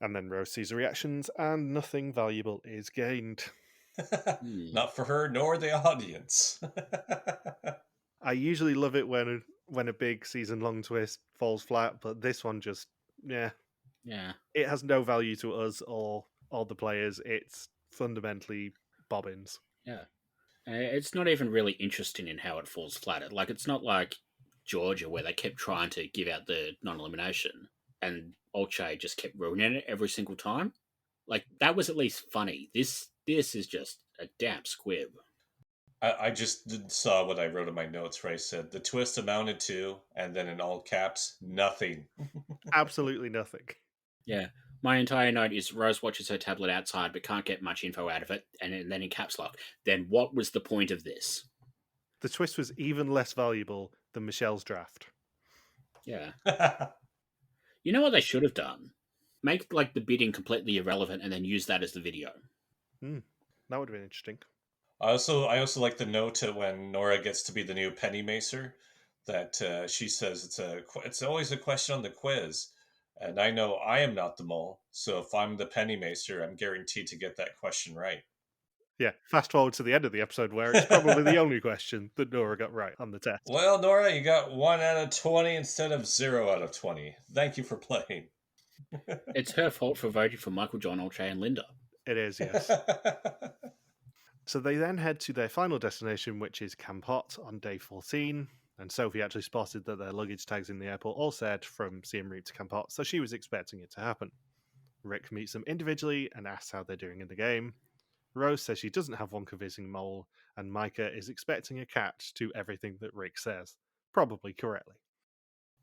Speaker 1: And then Rose sees the reactions, and nothing valuable is gained.
Speaker 2: Not for her nor the audience.
Speaker 1: I usually love it when a big season-long twist falls flat, but this one just, yeah. It has no value to us or the players. It's fundamentally bobbins.
Speaker 3: Yeah. It's not even really interesting in how it falls flat. Like, it's not like Georgia where they kept trying to give out the non-elimination and Olche just kept ruining it every single time. Like, that was at least funny. This is just a damp squib.
Speaker 2: I just saw what I wrote in my notes where I said the twist amounted to, and then in all caps, nothing.
Speaker 1: Absolutely nothing.
Speaker 3: Yeah. My entire note is Rose watches her tablet outside but can't get much info out of it, and then in caps lock. Then what was the point of this?
Speaker 1: The twist was even less valuable than Michelle's draft.
Speaker 3: Yeah. You know what they should have done? Make like the bidding completely irrelevant and then use that as the video.
Speaker 1: That would have been interesting.
Speaker 2: I also like the note when Nora gets to be the new penny macer, that she says it's always a question on the quiz, and I know I am not the mole, so if I'm the penny macer, I'm guaranteed to get that question right.
Speaker 1: Yeah, fast forward to the end of the episode where it's probably the only question that Nora got right on the test.
Speaker 2: Well, Nora, you got 1 out of 20 instead of 0 out of 20. Thank you for playing.
Speaker 3: It's her fault for voting for Michael, John, Olcay, and Linda.
Speaker 1: It is, yes. So they then head to their final destination, which is Campot on day 14. And Sophie actually spotted that their luggage tags in the airport all said from Siem Reap to Campot, so she was expecting it to happen. Rick meets them individually and asks how they're doing in the game. Rose says she doesn't have one convincing mole, and Micah is expecting a catch to everything that Rick says, probably correctly.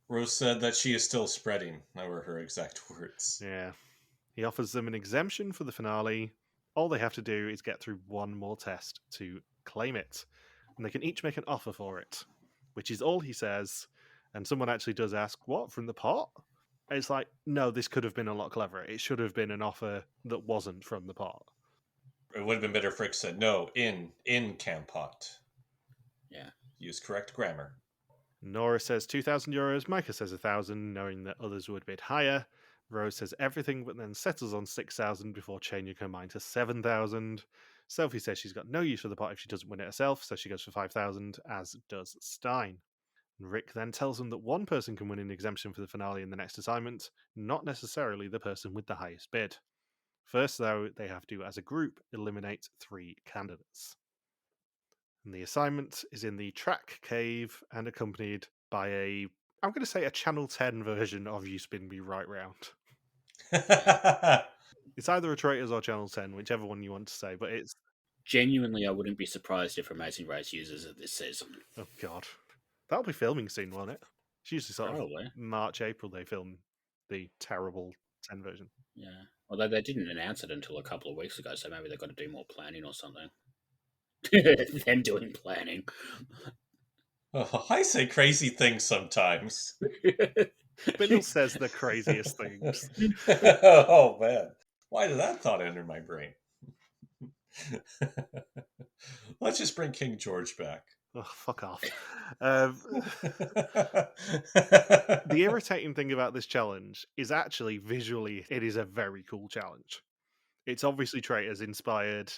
Speaker 2: Rose said that she is still spreading. That were her exact words.
Speaker 1: Yeah. He offers them an exemption for the finale. All they have to do is get through one more test to claim it, and they can each make an offer for it, which is all he says. And someone actually does ask, what, from the pot? It's like, no, this could have been a lot cleverer. It should have been an offer that wasn't from the pot.
Speaker 2: It would have been better if Rick said, no, in Campot.
Speaker 3: Yeah.
Speaker 2: Use correct grammar.
Speaker 1: Nora says €2,000, Micah says 1,000, knowing that others would bid higher. Rose says everything, but then settles on 6,000 before changing her mind to 7,000. Sophie says she's got no use for the pot if she doesn't win it herself, so she goes for 5,000, as does Stein. Rick then tells them that one person can win an exemption for the finale in the next assignment, not necessarily the person with the highest bid. First, though, they have to, as a group, eliminate 3 candidates. And the assignment is in the Track Cave and accompanied by I'm going to say a Channel 10 version of You Spin Me Right Round. It's either a Traitors or Channel 10, whichever one you want to say, but it's...
Speaker 3: Genuinely, I wouldn't be surprised if Amazing Race uses it this season.
Speaker 1: Oh, God. That'll be filming soon, won't it? It's usually sort
Speaker 3: Probably.
Speaker 1: of March, April they film the terrible 10 version.
Speaker 3: Yeah. Although they didn't announce it until a couple of weeks ago, so maybe they've got to do more planning or something. Them doing planning.
Speaker 2: Oh, I say crazy things sometimes.
Speaker 1: Bindles says the craziest things.
Speaker 2: Oh, man. Why did that thought enter my brain? Let's just bring King George back.
Speaker 1: Oh, fuck off. The irritating thing about this challenge is actually visually, it is a very cool challenge. It's obviously Traitors inspired.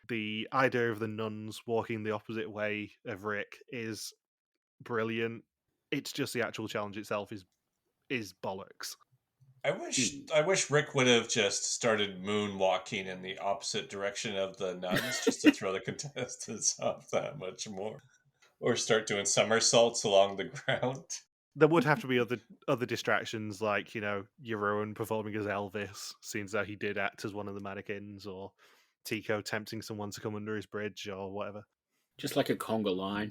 Speaker 1: The idea of the nuns walking the opposite way of Rick is brilliant. It's just the actual challenge itself is bollocks.
Speaker 2: I wish Rick would have just started moonwalking in the opposite direction of the nuns just to throw the contestants off that much more. Or start doing somersaults along the ground.
Speaker 1: There would have to be other distractions, like, Jeroen performing as Elvis, seeing as though he did act as one of the mannequins, or Tico tempting someone to come under his bridge, or whatever.
Speaker 3: Just like a conga line.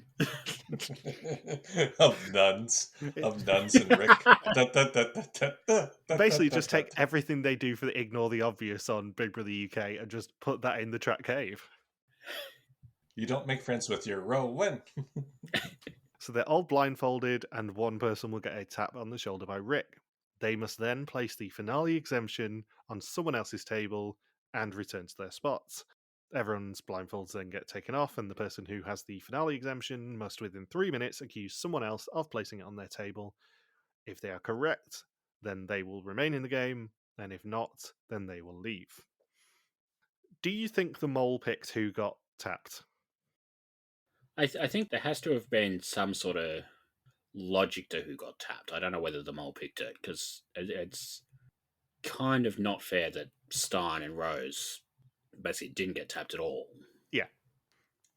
Speaker 2: of nuns and Rick.
Speaker 1: Basically, just take everything they do for the Ignore the Obvious on Big Brother UK and just put that in the Track Cave.
Speaker 2: You don't make friends with your Rowan.
Speaker 1: So they're all blindfolded, and one person will get a tap on the shoulder by Rick. They must then place the finale exemption on someone else's table and return to their spots. Everyone's blindfolds then get taken off, and the person who has the finale exemption must within 3 minutes accuse someone else of placing it on their table. If they are correct, then they will remain in the game, and if not, then they will leave. Do you think the mole picked who got tapped?
Speaker 3: I think there has to have been some sort of logic to who got tapped. I don't know whether the mole picked it, because it's kind of not fair that Stein and Rose basically didn't get tapped at all.
Speaker 1: Yeah.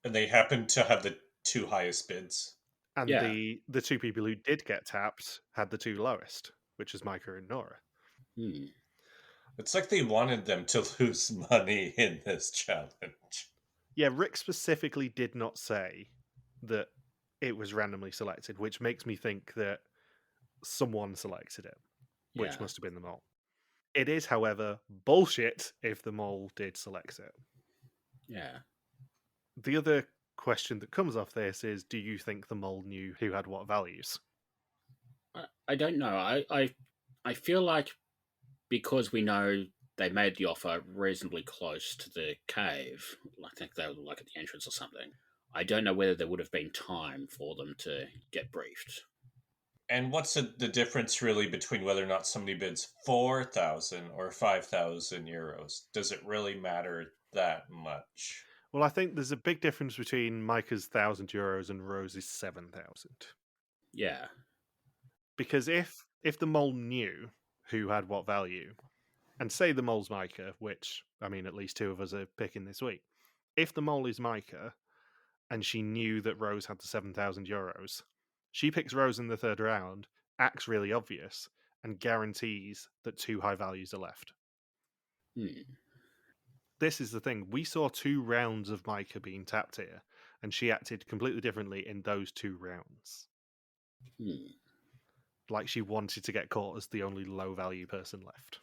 Speaker 2: And they happened to have the 2 highest bids.
Speaker 1: And the 2 people who did get tapped had the 2 lowest, which is Micah and Nora.
Speaker 2: It's like they wanted them to lose money in this challenge.
Speaker 1: Yeah, Rick specifically did not say that it was randomly selected, which makes me think that someone selected it, which must have been the mole. It is, however, bullshit if the mole did select it.
Speaker 3: Yeah.
Speaker 1: The other question that comes off this is, do you think the mole knew who had what values?
Speaker 3: I don't know. I feel like because we know they made the offer reasonably close to the cave, I think they were like at the entrance or something, I don't know whether there would have been time for them to get briefed.
Speaker 2: And what's the difference really between whether or not somebody bids 4,000 or 5,000 euros? Does it really matter that much?
Speaker 1: Well, I think there's a big difference between Micah's €1,000 and Rose's 7,000.
Speaker 3: Yeah.
Speaker 1: Because if the mole knew who had what value, and say the mole's Micah, which, I mean, at least two of us are picking this week. If the mole is Micah, and she knew that Rose had the €7,000, she picks Rose in the third round, acts really obvious, and guarantees that two high values are left. This is the thing. We saw 2 rounds of Micah being tapped here, and she acted completely differently in those 2 rounds. Like she wanted to get caught as the only low value person left.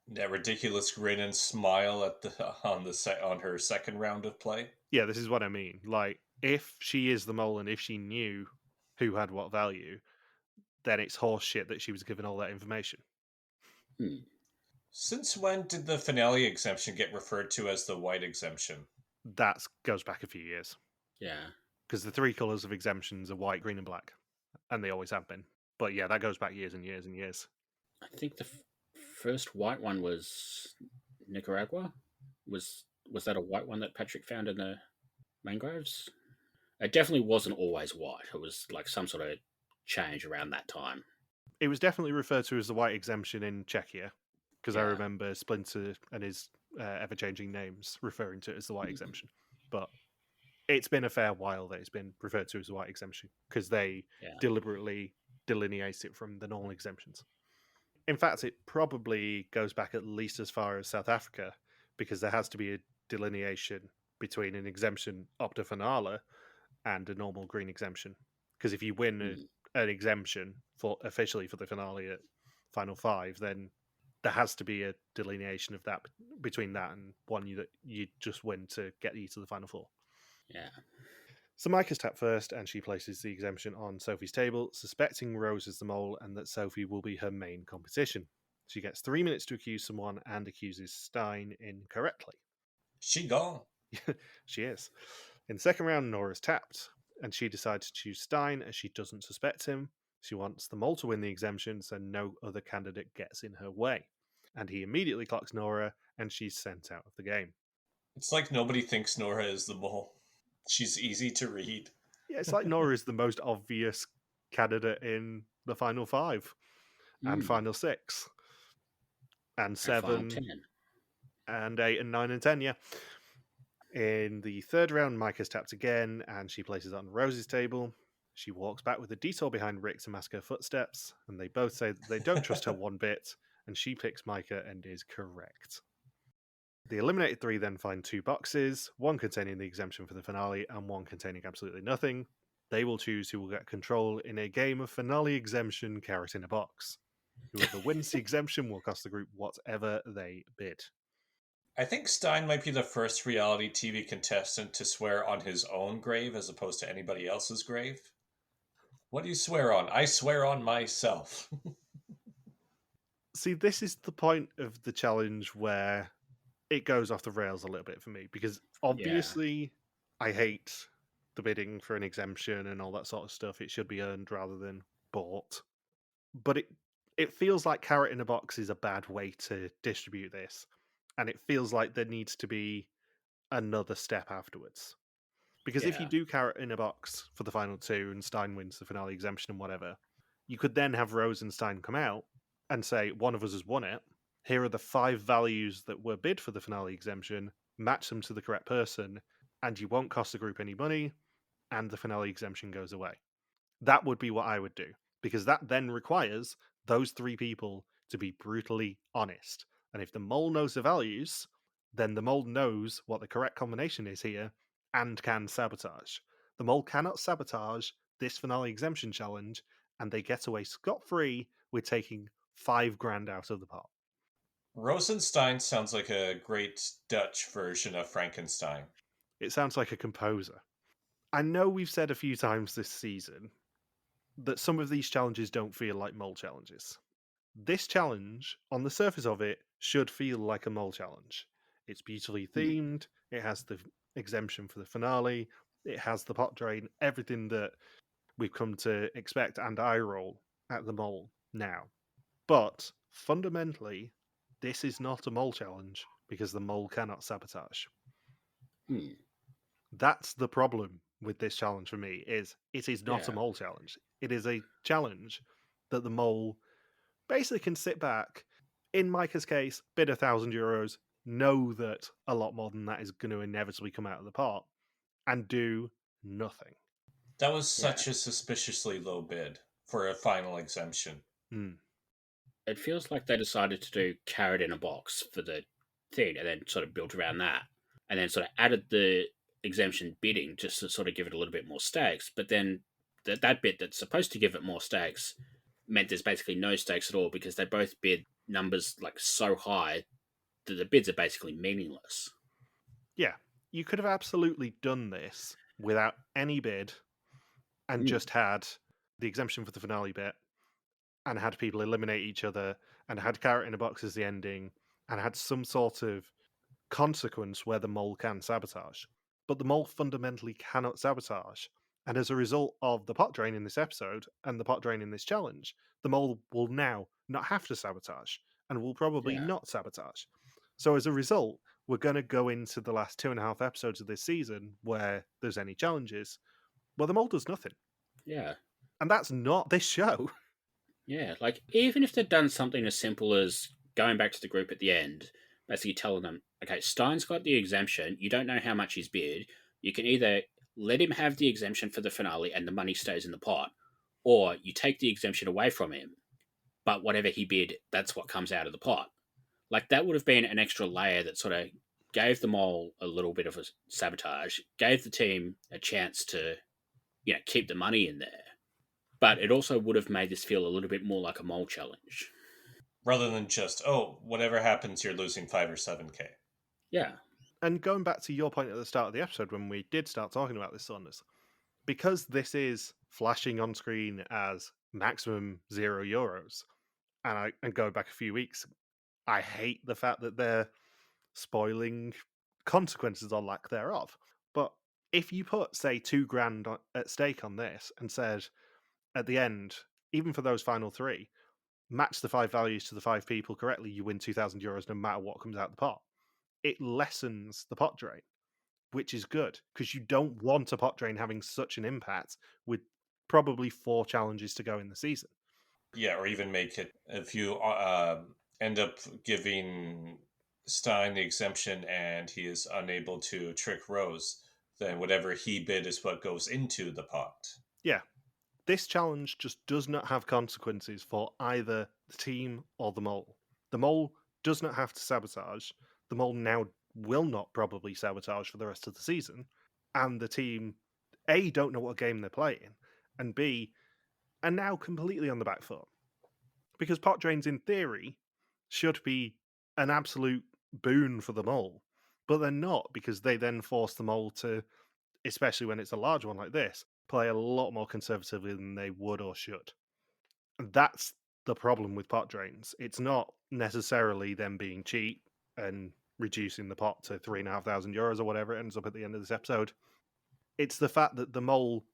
Speaker 2: That ridiculous grin and smile at on her second round of play.
Speaker 1: Yeah, this is what I mean. Like, if she is the mole and if she knew who had what value, then it's horse shit that she was given all that information.
Speaker 2: Since when did the finale exemption get referred to as the white exemption?
Speaker 1: That goes back a few years.
Speaker 3: Yeah.
Speaker 1: Because the 3 colours of exemptions are white, green, and black. And they always have been. But yeah, that goes back years and years and years.
Speaker 3: I think the first white one was Nicaragua. Was that a white one that Patrick found in the mangroves? It definitely wasn't always white. It was like some sort of change around that time.
Speaker 1: It was definitely referred to as the white exemption in Czechia. Because I remember Splinter and his ever-changing names referring to it as the white exemption. But it's been a fair while that it's been referred to as the white exemption. Because they deliberately delineate it from the normal exemptions. In fact, it probably goes back at least as far as South Africa, because there has to be a delineation between an exemption up to finale and a normal green exemption. Because if you win an exemption officially for the finale at Final 5, then there has to be a delineation of that between that and one that you just win to get you to the Final 4.
Speaker 3: Yeah.
Speaker 1: So Micah's tapped first, and she places the exemption on Sophie's table, suspecting Rose is the mole and that Sophie will be her main competition. She gets 3 minutes to accuse someone and accuses Stein incorrectly.
Speaker 2: She gone.
Speaker 1: She is. In the second round, Nora's tapped, and she decides to choose Stein as she doesn't suspect him. She wants the mole to win the exemption so no other candidate gets in her way. And he immediately clocks Nora, and she's sent out of the game.
Speaker 2: It's like nobody thinks Nora is the mole. She's easy to read.
Speaker 1: Yeah, it's like Nora is the most obvious candidate in the Final 5 and Final 6 and 7 and 8 and 9 and 10, yeah. In the third round, Micah's tapped again, and she places it on Rose's table. She walks back with a detour behind Rick to mask her footsteps, and they both say that they don't trust her one bit, and she picks Micah and is correct. The eliminated 3 then find 2 boxes, one containing the exemption for the finale and one containing absolutely nothing. They will choose who will get control in a game of finale exemption carrot in a box. Whoever wins the exemption will cost the group whatever they bid.
Speaker 2: I think Stein might be the first reality TV contestant to swear on his own grave as opposed to anybody else's grave. What do you swear on? I swear on myself.
Speaker 1: See, this is the point of the challenge where it goes off the rails a little bit for me, because obviously I hate the bidding for an exemption and all that sort of stuff. It should be earned rather than bought. But it feels like carrot in a box is a bad way to distribute this. And it feels like there needs to be another step afterwards. Because if you do carrot in a box for the final 2 and Stein wins the finale exemption and whatever, you could then have Rose and Stein come out and say, one of us has won it. Here are the 5 values that were bid for the finale exemption, match them to the correct person, and you won't cost the group any money, and the finale exemption goes away. That would be what I would do, because that then requires those 3 people to be brutally honest. And if the mole knows the values, then the mole knows what the correct combination is here and can sabotage. The mole cannot sabotage this finale exemption challenge, and they get away scot-free with taking $5,000 out of the pot.
Speaker 2: Rosenstein sounds like a great Dutch version of Frankenstein.
Speaker 1: It sounds like a composer. I know we've said a few times this season that some of these challenges don't feel like mole challenges. This challenge, on the surface of it, should feel like a mole challenge. It's beautifully themed, it has the exemption for the finale, it has the pot drain, everything that we've come to expect and eye roll at the mole now. But fundamentally, this is not a mole challenge because the mole cannot sabotage.
Speaker 3: Hmm.
Speaker 1: That's the problem with this challenge for me, is it is not a
Speaker 3: Yeah.
Speaker 1: mole challenge. It is a challenge that the mole basically can sit back, in Micah's case, bid €1,000, know that a lot more than that is going to inevitably come out of the pot, and do nothing.
Speaker 2: That was such a suspiciously low bid for a final exemption.
Speaker 3: It feels like they decided to do carrot in a box for the thing and then sort of built around that. And then sort of added the exemption bidding just to sort of give it a little bit more stakes. But then that bit that's supposed to give it more stakes meant there's basically no stakes at all because they both bid numbers like so high that the bids are basically meaningless.
Speaker 1: Yeah, you could have absolutely done this without any bid and just had the exemption for the finale bit and had people eliminate each other and had carrot in a box as the ending and had some sort of consequence where the mole can sabotage. But the mole fundamentally cannot sabotage. And as a result of the pot drain in this episode and the pot drain in this challenge, the mole will now not have to sabotage and will probably not sabotage. So as a result, we're going to go into the last 2.5 episodes of this season where there's any challenges where the mole does nothing.
Speaker 3: Yeah.
Speaker 1: And that's not this show.
Speaker 3: Yeah, like even if they'd done something as simple as going back to the group at the end, basically telling them, okay, Stein's got the exemption, you don't know how much he's bid, you can either let him have the exemption for the finale and the money stays in the pot, or you take the exemption away from him, but whatever he bid, that's what comes out of the pot. Like that would have been an extra layer that sort of gave them all a little bit of a sabotage, gave the team a chance to, keep the money in there. But it also would have made this feel a little bit more like a mole challenge.
Speaker 2: Rather than just, whatever happens, you're losing 5 or 7K.
Speaker 3: Yeah.
Speaker 1: And going back to your point at the start of the episode when we did start talking about this, Saunders, because this is flashing on screen as maximum €0, and going back a few weeks, I hate the fact that they're spoiling consequences or lack thereof. But if you put, say, $2,000 at stake on this and said at the end, even for those final 3, match the 5 values to the 5 people correctly, you win €2,000 no matter what comes out the pot. It lessens the pot drain, which is good because you don't want a pot drain having such an impact with probably 4 challenges to go in the season.
Speaker 2: Yeah, or even make it, if you end up giving Stein the exemption and he is unable to trick Roos, then whatever he bid is what goes into the pot.
Speaker 1: Yeah. This challenge just does not have consequences for either the team or the mole. The mole does not have to sabotage. The mole now will not probably sabotage for the rest of the season. And the team, A, don't know what game they're playing, and B, are now completely on the back foot. Because pot drains, in theory, should be an absolute boon for the mole. But they're not, because they then force the mole to, especially when it's a large one like this, play a lot more conservatively than they would or should. And that's the problem with pot drains. It's not necessarily them being cheap and reducing the pot to €3,500 or whatever it ends up at the end of this episode. It's the fact that the mole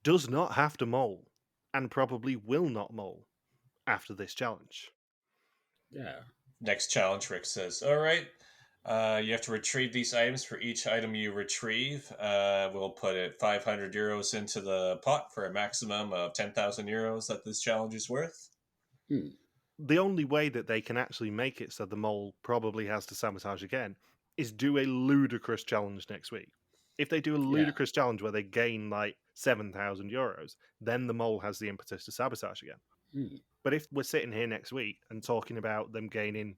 Speaker 1: does not have to mole and probably will not mole after this challenge.
Speaker 3: Yeah.
Speaker 2: Next challenge, Rick says, all right, you have to retrieve these items. For each item you retrieve, we'll put it €500 into the pot for a maximum of €10,000 that this challenge is worth.
Speaker 1: The only way that they can actually make it so the mole probably has to sabotage again is do a ludicrous challenge next week. If they do a ludicrous challenge where they gain like €7,000, then the mole has the impetus to sabotage again. But if we're sitting here next week and talking about them gaining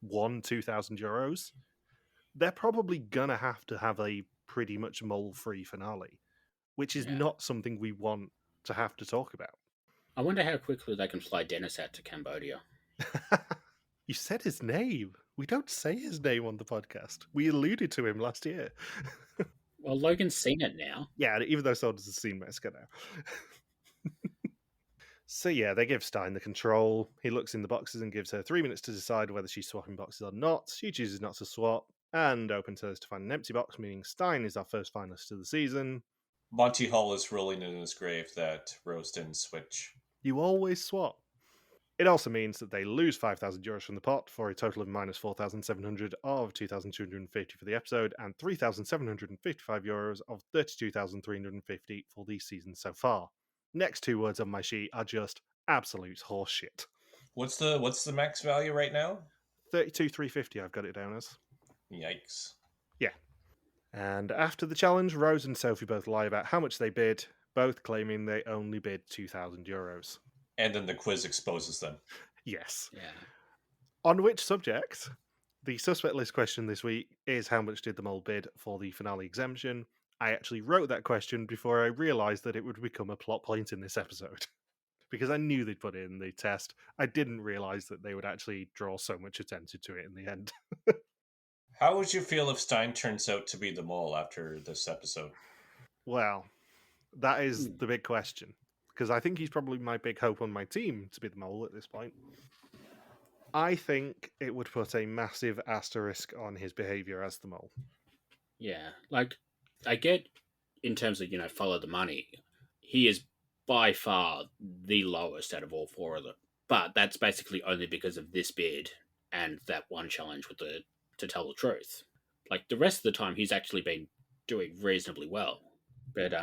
Speaker 1: €2,000, they're probably gonna have to have a pretty much mole-free finale, which is not something we want to have to talk about.
Speaker 3: I wonder how quickly they can fly Dennis out to Cambodia.
Speaker 1: You said his name. We don't say his name on the podcast. We alluded to him last year.
Speaker 3: Well, Logan's seen it now.
Speaker 1: Yeah, even though Saunders has seen Mexico now. So yeah, they give Stein the control. He looks in the boxes and gives her 3 minutes to decide whether she's swapping boxes or not. She chooses not to swap, and opens hers to find an empty box, meaning Stein is our first finalist of the season.
Speaker 2: Monty Hall is rolling in his grave that Rose didn't switch.
Speaker 1: You always swap. It also means that they lose 5,000 euros from the pot for a total of minus 4,700 of 2,250 for the episode and 3,755 euros of 32,350 for the season so far. Next two words on my sheet are just absolute horseshit.
Speaker 2: What's the max value right now?
Speaker 1: 32,350 I've got it down as.
Speaker 2: Yikes.
Speaker 1: Yeah. And after the challenge, Rose and Sophie both lie about how much they bid, both claiming they only bid 2,000 euros.
Speaker 2: And then the quiz exposes them.
Speaker 1: Yes.
Speaker 3: Yeah.
Speaker 1: On which subject, the suspect list question this week is how much did the mole bid for the finale exemption? I actually wrote that question before I realised that it would become a plot point in this episode. Because I knew they'd put it in the test. I didn't realise that they would actually draw so much attention to it in the end.
Speaker 2: How would you feel if Stein turns out to be the mole after this episode?
Speaker 1: Well, that is the big question. Because I think he's probably my big hope on my team to be the mole at this point. I think it would put a massive asterisk on his behaviour as the mole.
Speaker 3: Yeah. Like, I get in terms of, follow the money, he is by far the lowest out of all four of them. But that's basically only because of this bid and that one challenge with the to tell the truth. Like, the rest of the time, he's actually been doing reasonably well. But,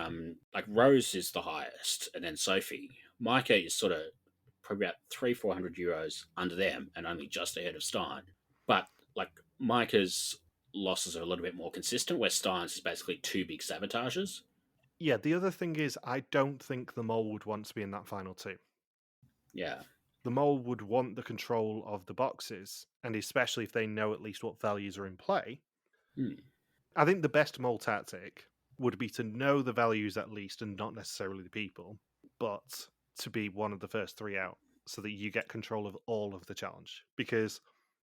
Speaker 3: like, Rose is the highest, and then Sophie. Micah is sort of probably about 400 euros under them and only just ahead of Stein. But, like, Micah's losses are a little bit more consistent, where Stein's is basically two big sabotages.
Speaker 1: Yeah, the other thing is, I don't think the mole would want to be in that final two.
Speaker 3: Yeah.
Speaker 1: The mole would want the control of the boxes, and especially if they know at least what values are in play. I think the best mole tactic would be to know the values at least, and not necessarily the people, but to be one of the first three out, so that you get control of all of the challenge. Because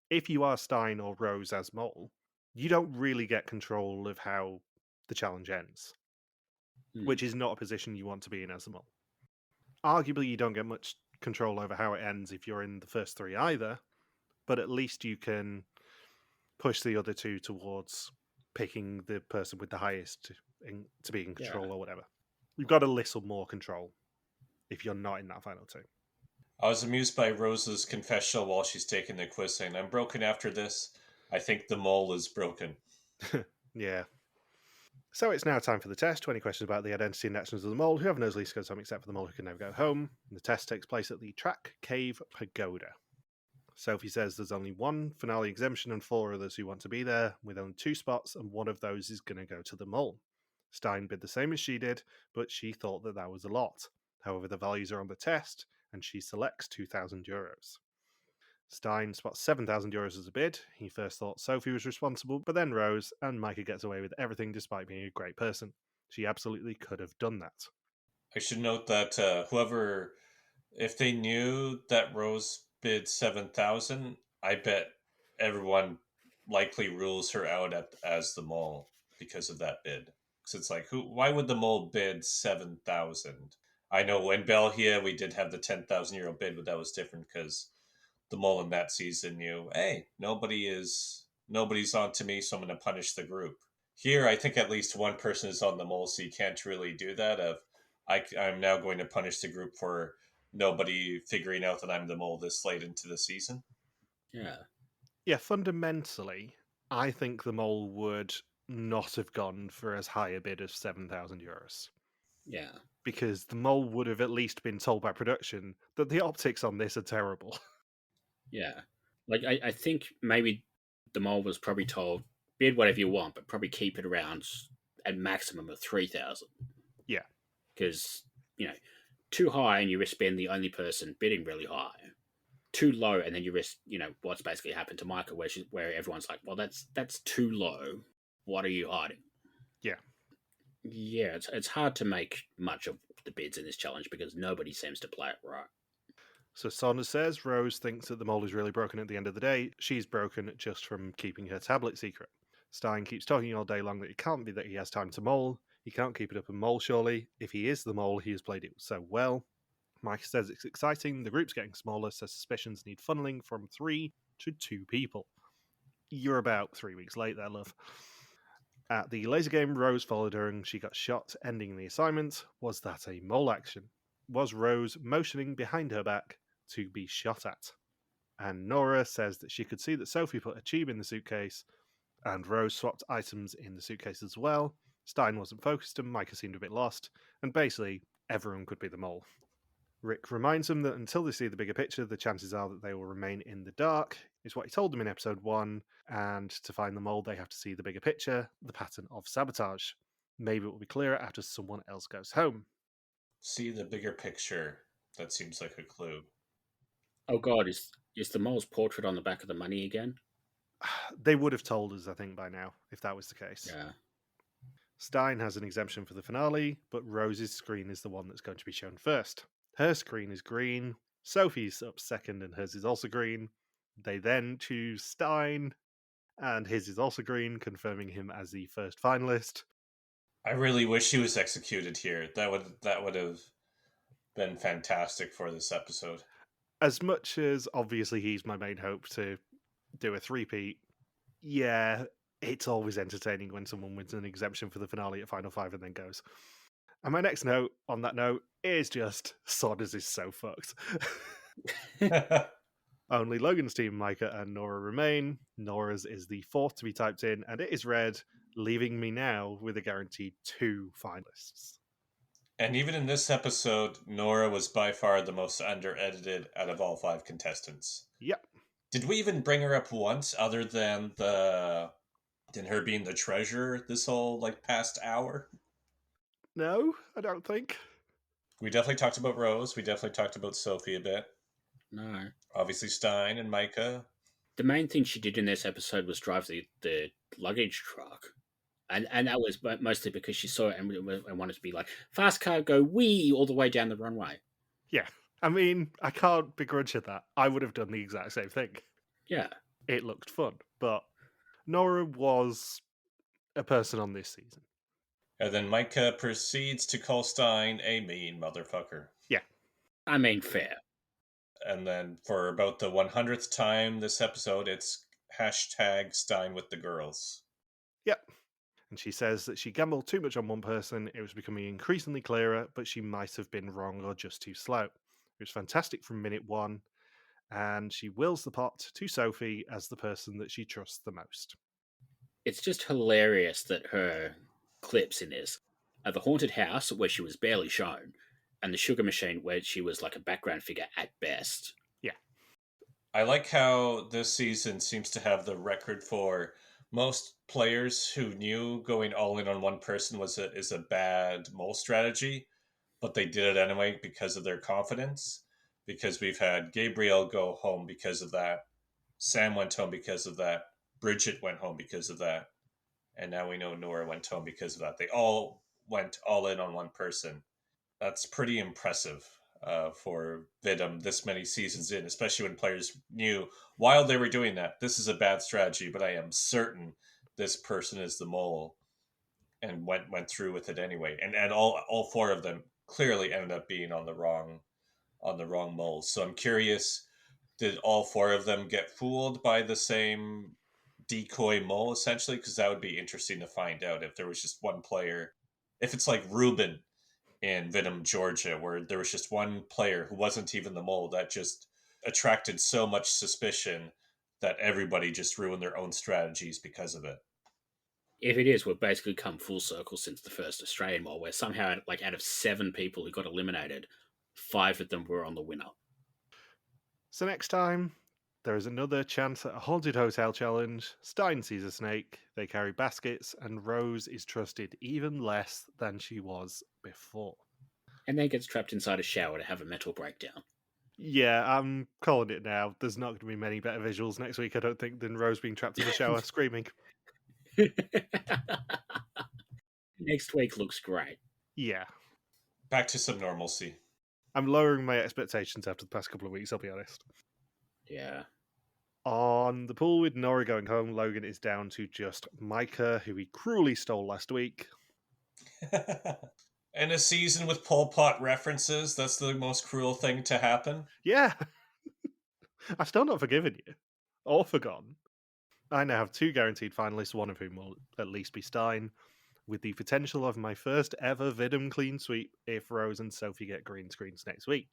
Speaker 1: if you are Stein or Rose as mole, you don't really get control of how the challenge ends, which is not a position you want to be in as a mole. Arguably, you don't get much control over how it ends if you're in the first three either, but at least you can push the other two towards picking the person with the highest to be in control or whatever. You've got a little more control if you're not in that final two.
Speaker 2: I was amused by Rose's confessional while she's taking the quiz, saying, "I'm broken after this. I think the mole is broken."
Speaker 1: Yeah. So it's now time for the test. 20 questions about the identity and actions of the mole. Whoever knows least goes home, except for the mole who can never go home. And the test takes place at the Track Cave Pagoda. Sophie says there's only one finale exemption and 4 others who want to be there, with only 2 spots, and one of those is going to go to the mole. Stein bid the same as she did, but she thought that was a lot. However, the values are on the test, and she selects 2,000 euros. Stein spots 7,000 euros as a bid. He first thought Sophie was responsible, but then Rose, and Micah gets away with everything despite being a great person. She absolutely could have done that.
Speaker 2: I should note that if they knew that Rose bid 7,000, I bet everyone likely rules her out as the mole because of that bid. Because it's like, why would the mole bid 7,000? I know in Belgium we did have the 10,000 euro bid, but that was different because the mole in that season knew, hey, nobody's on to me, so I'm going to punish the group. Here, I think at least one person is on the mole, so you can't really do that. I'm now going to punish the group for nobody figuring out that I'm the mole this late into the season.
Speaker 1: Yeah, fundamentally, I think the mole would not have gone for as high a bid as 7,000 euros.
Speaker 3: Yeah.
Speaker 1: Because the mole would have at least been told by production that the optics on this are terrible.
Speaker 3: Yeah. Like, I think maybe the mole was probably told, bid whatever you want, but probably keep it around a maximum of 3,000.
Speaker 1: Yeah.
Speaker 3: Because, too high and you risk being the only person bidding really high. Too low and then you risk, what's basically happened to Micah, where everyone's like, well, that's too low. What are you hiding?
Speaker 1: Yeah.
Speaker 3: Yeah, it's hard to make much of the bids in this challenge because nobody seems to play it right.
Speaker 1: So Sonna says Rose thinks that the mole is really broken at the end of the day. She's broken just from keeping her tablet secret. Stein keeps talking all day long that it can't be that he has time to mole. He can't keep it up and mole, surely. If he is the mole, he has played it so well. Mike says it's exciting, the group's getting smaller, so suspicions need funneling from 3 to 2 people. You're about 3 weeks late there, love. At the laser game, Rose followed her and she got shot, ending the assignment. Was that a mole action? Was Rose motioning behind her back to be shot at? And Nora says that she could see that Sophie put a tube in the suitcase, and Rose swapped items in the suitcase as well. Stein wasn't focused and Micah seemed a bit lost, and basically everyone could be the mole. Rick reminds them that until they see the bigger picture, the chances are that they will remain in the dark. It's what he told them in episode 1, and to find the mole, they have to see the bigger picture, the pattern of sabotage. Maybe it will be clearer after someone else goes home.
Speaker 2: See the bigger picture. That seems like a clue.
Speaker 3: Oh God, is the mole's portrait on the back of the money again?
Speaker 1: They would have told us, I think, by now, if that was the case.
Speaker 3: Yeah.
Speaker 1: Stein has an exemption for the finale, but Rose's screen is the one that's going to be shown first. Her screen is green, Sophie's up second and hers is also green. They then choose Stein, and his is also green, confirming him as the first finalist.
Speaker 2: I really wish he was executed here. That would have been fantastic for this episode.
Speaker 1: As much as obviously he's my main hope to do a three-peat, yeah, it's always entertaining when someone wins an exemption for the finale at Final 5 and then goes. And my next note on that note is just Sodders is so fucked. Only Logan's team, Micah and Nora, remain. Nora's is the fourth to be typed in, and it is red, leaving me now with a guaranteed 2 finalists.
Speaker 2: And even in this episode, Nora was by far the most under-edited out of all 5 contestants.
Speaker 1: Yep.
Speaker 2: Did we even bring her up once other than her being the treasurer this whole past hour?
Speaker 1: No, I don't think.
Speaker 2: We definitely talked about Rose. We definitely talked about Sophie a bit.
Speaker 3: No.
Speaker 2: Obviously Stein and Micah.
Speaker 3: The main thing she did in this episode was drive the luggage truck. And that was mostly because she saw it and wanted to be like, fast car, go wee, all the way down the runway.
Speaker 1: Yeah. I mean, I can't begrudge her that. I would have done the exact same thing.
Speaker 3: Yeah.
Speaker 1: It looked fun. But Nora was a person on this season.
Speaker 2: And then Micah proceeds to call Stein a mean motherfucker.
Speaker 1: Yeah.
Speaker 3: I mean, fair.
Speaker 2: And then for about the 100th time this episode, it's hashtag Stein with the girls.
Speaker 1: Yep. And she says that she gambled too much on one person. It was becoming increasingly clearer, but she might have been wrong or just too slow. It was fantastic from minute 1. And she wills the pot to Sophie as the person that she trusts the most.
Speaker 3: It's just hilarious that her clips in this are the haunted house, where she was barely shown, and the sugar machine, where she was like a background figure at best.
Speaker 1: Yeah.
Speaker 2: I like how this season seems to have the record for most players who knew going all in on one person is a bad mole strategy, but they did it anyway because of their confidence. Because we've had Gabriel go home because of that. Sam went home because of that. Bridget went home because of that. And now we know Nora went home because of that. They all went all in on one person. That's pretty impressive for Vidum this many seasons in, especially when players knew while they were doing that, this is a bad strategy, but I am certain this person is the mole, and went through with it anyway. And all 4 of them clearly ended up being on the wrong mole. So I'm curious, did all 4 of them get fooled by the same decoy mole, essentially? Because that would be interesting to find out if there was just one player. If it's like Ruben in Vidum, Georgia, where there was just one player who wasn't even the mole, that just attracted so much suspicion that everybody just ruined their own strategies because of it.
Speaker 3: If it is, we've basically come full circle since the first Australian mole, where somehow, out of 7 people who got eliminated, 5 of them were on the winner.
Speaker 1: So next time, there is another chance at a haunted hotel challenge. Stein sees a snake, they carry baskets, and Rose is trusted even less than she was before.
Speaker 3: And then gets trapped inside a shower to have a mental breakdown.
Speaker 1: Yeah, I'm calling it now. There's not going to be many better visuals next week, I don't think, than Rose being trapped in the shower screaming.
Speaker 3: Next week looks great.
Speaker 1: Yeah.
Speaker 2: Back to some normalcy.
Speaker 1: I'm lowering my expectations after the past couple of weeks, I'll be honest.
Speaker 3: Yeah.
Speaker 1: On the pool with Nora going home, Logan is down to just Micah, who he cruelly stole last week.
Speaker 2: And a season with Pol Pot references, that's the most cruel thing to happen.
Speaker 1: Yeah. I've still not forgiven you. Or forgotten. I now have 2 guaranteed finalists, one of whom will at least be Stein, with the potential of my first ever Vidum clean sweep if Rose and Sophie get green screens next week.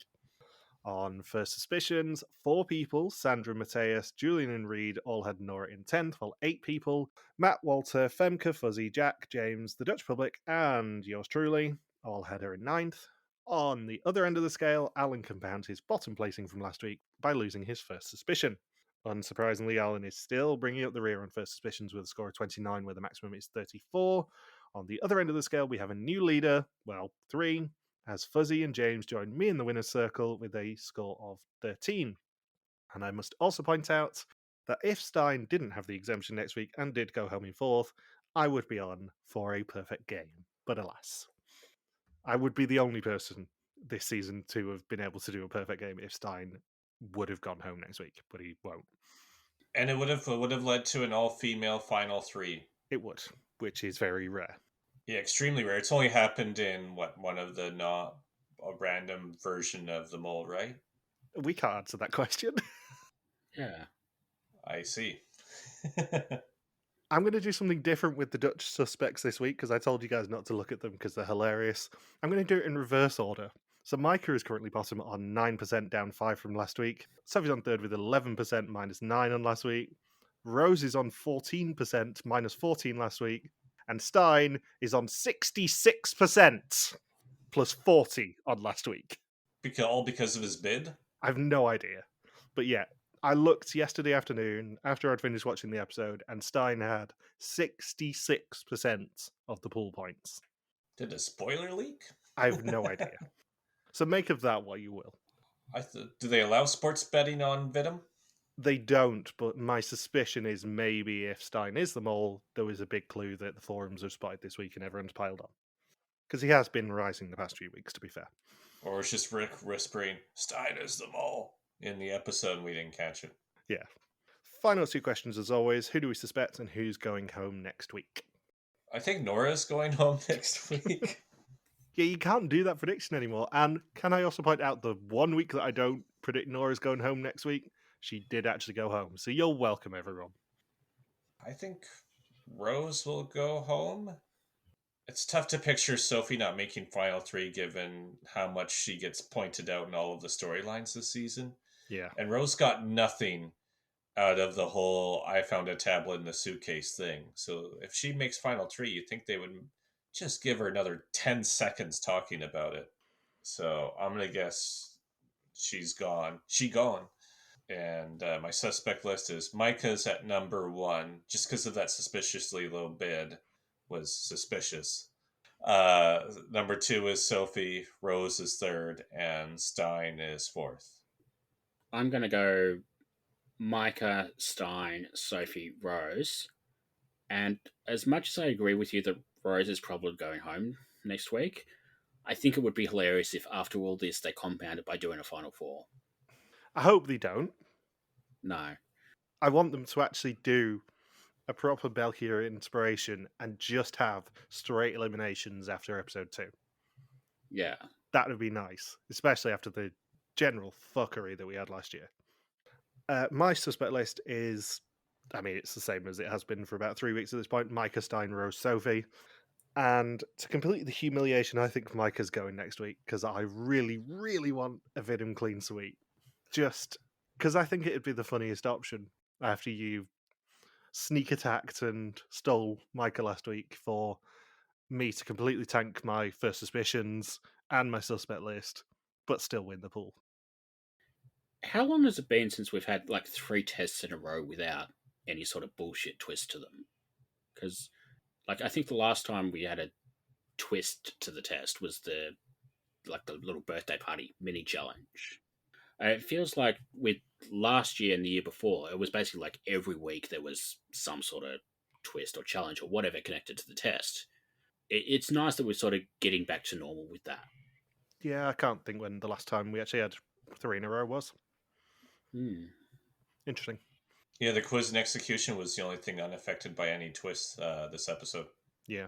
Speaker 1: On First Suspicions, 4 people, Sandra, Mateus, Julian and Reed, all had Nora in 10th, while 8 people, Matt, Walter, Femke, Fuzzy, Jack, James, the Dutch Public, and yours truly, all had her in 9th. On the other end of the scale, Alan compounds his bottom placing from last week by losing his First Suspicion. Unsurprisingly, Alan is still bringing up the rear on First Suspicions with a score of 29, where the maximum is 34. On the other end of the scale, we have a new leader, well, 3, as Fuzzy and James join me in the winner's circle with a score of 13. And I must also point out that if Stein didn't have the exemption next week and did go home in 4th, I would be on for a perfect game. But alas, I would be the only person this season to have been able to do a perfect game if Stein would have gone home next week, but he won't.
Speaker 2: And it would have led to an all-female final 3.
Speaker 1: It would, which is very rare.
Speaker 2: Yeah, extremely rare. It's only happened in one of the not a random version of the mole, right?
Speaker 1: We can't answer that question.
Speaker 3: Yeah.
Speaker 2: I see.
Speaker 1: I'm going to do something different with the Dutch suspects this week because I told you guys not to look at them because they're hilarious. I'm going to do it in reverse order. So Micah is currently bottom on 9%, down 5 from last week. Sophie's on 3rd with 11%, minus 9 on last week. Rose is on 14%, minus 14 last week. And Stein is on 66%, plus 40 on last week.
Speaker 2: All because of his bid?
Speaker 1: I have no idea. But yeah, I looked yesterday afternoon after I'd finished watching the episode, and Stein had 66% of the pool points.
Speaker 2: Did a spoiler leak?
Speaker 1: I have no idea. So make of that what you will.
Speaker 2: Do they allow sports betting on Vidum?
Speaker 1: They don't, but my suspicion is maybe if Stein is the mole, there was a big clue that the forums have spotted this week and everyone's piled on. Because he has been rising the past few weeks, to be fair.
Speaker 2: Or it's just Rick whispering, Stein is the mole, in the episode and we didn't catch it.
Speaker 1: Yeah. Final 2 questions as always. Who do we suspect and who's going home next week?
Speaker 2: I think Nora's going home next week.
Speaker 1: Yeah, you can't do that prediction anymore. And can I also point out the 1 week that I don't predict Nora's going home next week, she did actually go home. So you're welcome, everyone.
Speaker 2: I think Rose will go home. It's tough to picture Sophie not making Final 3 given how much she gets pointed out in all of the storylines this season.
Speaker 1: Yeah.
Speaker 2: And Rose got nothing out of the whole I found a tablet in the suitcase thing. So if she makes Final 3, you'd think they would just give her another 10 seconds talking about it. So I'm going to guess she's gone. She gone. And my suspect list is Micah's at number 1, just because of that suspiciously low bid was suspicious. Number 2 is Sophie, Rose is 3rd, and Stein is 4th.
Speaker 3: I'm going to go Micah, Stein, Sophie, Rose. And as much as I agree with you that Rose is probably going home next week, I think it would be hilarious if after all this they compound it by doing a Final 4.
Speaker 1: I hope they don't.
Speaker 3: No.
Speaker 1: I want them to actually do a proper Belchior inspiration and just have straight eliminations after episode 2.
Speaker 3: Yeah.
Speaker 1: That would be nice, especially after the general fuckery that we had last year. My suspect list is, I mean, it's the same as it has been for about 3 weeks at this point. Micah, Stein, Rose, Sophie. And to complete the humiliation, I think Micah's going next week because I really, really want a Vidum clean sweep. Just because I think it'd be the funniest option after you sneak attacked and stole Micah last week for me to completely tank my First Suspicions and my suspect list, but still win the pool.
Speaker 3: How long has it been since we've had like 3 tests in a row without any sort of bullshit twist to them? Because, like, I think the last time we had a twist to the test was the little birthday party mini challenge. It feels like with last year and the year before, it was basically like every week there was some sort of twist or challenge or whatever connected to the test. It's nice that we're sort of getting back to normal with that.
Speaker 1: Yeah, I can't think when the last time we actually had 3 in a row was. Interesting.
Speaker 2: Yeah, the quiz and execution was the only thing unaffected by any twists this episode.
Speaker 1: Yeah.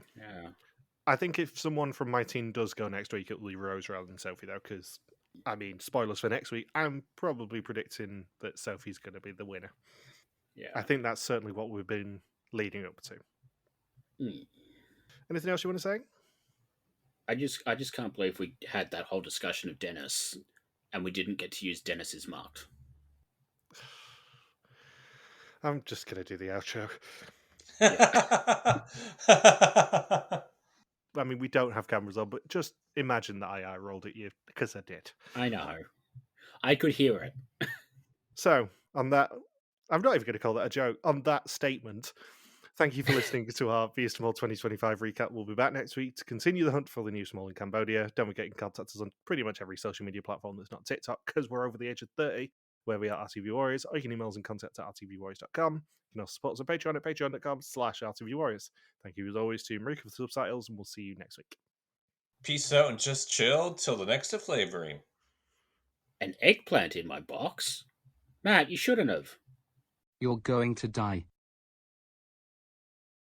Speaker 1: I think if someone from my team does go next week, it will be Rose rather than Sophie, though, because, I mean, spoilers for next week, I'm probably predicting that Sophie's going to be the winner.
Speaker 3: Yeah.
Speaker 1: I think that's certainly what we've been leading up to.
Speaker 3: Hmm.
Speaker 1: Anything else you want to say?
Speaker 3: I just can't believe we had that whole discussion of Dennis and we didn't get to use Dennis's mark.
Speaker 1: I'm just going to do the outro. I mean, we don't have cameras on, but just imagine that I rolled at you, because I did.
Speaker 3: I know. I could hear it.
Speaker 1: So, on that, I'm not even going to call that a joke. On that statement, thank you for listening to our Via Small 2025 recap. We'll be back next week to continue the hunt for the new Small in Cambodia. Don't forget you can contact us on pretty much every social media platform that's not TikTok, because we're over the age of 30, where we are RTV Warriors, or you can email us and contact at rtvwarriors.com. You can also support us on Patreon at patreon.com/rtvwarriors. Thank you as always to Marika for the subtitles, and we'll see you next week.
Speaker 2: Peace out and just chill till the next flavoring.
Speaker 3: An eggplant in my box? Matt, you shouldn't have.
Speaker 5: You're going to die.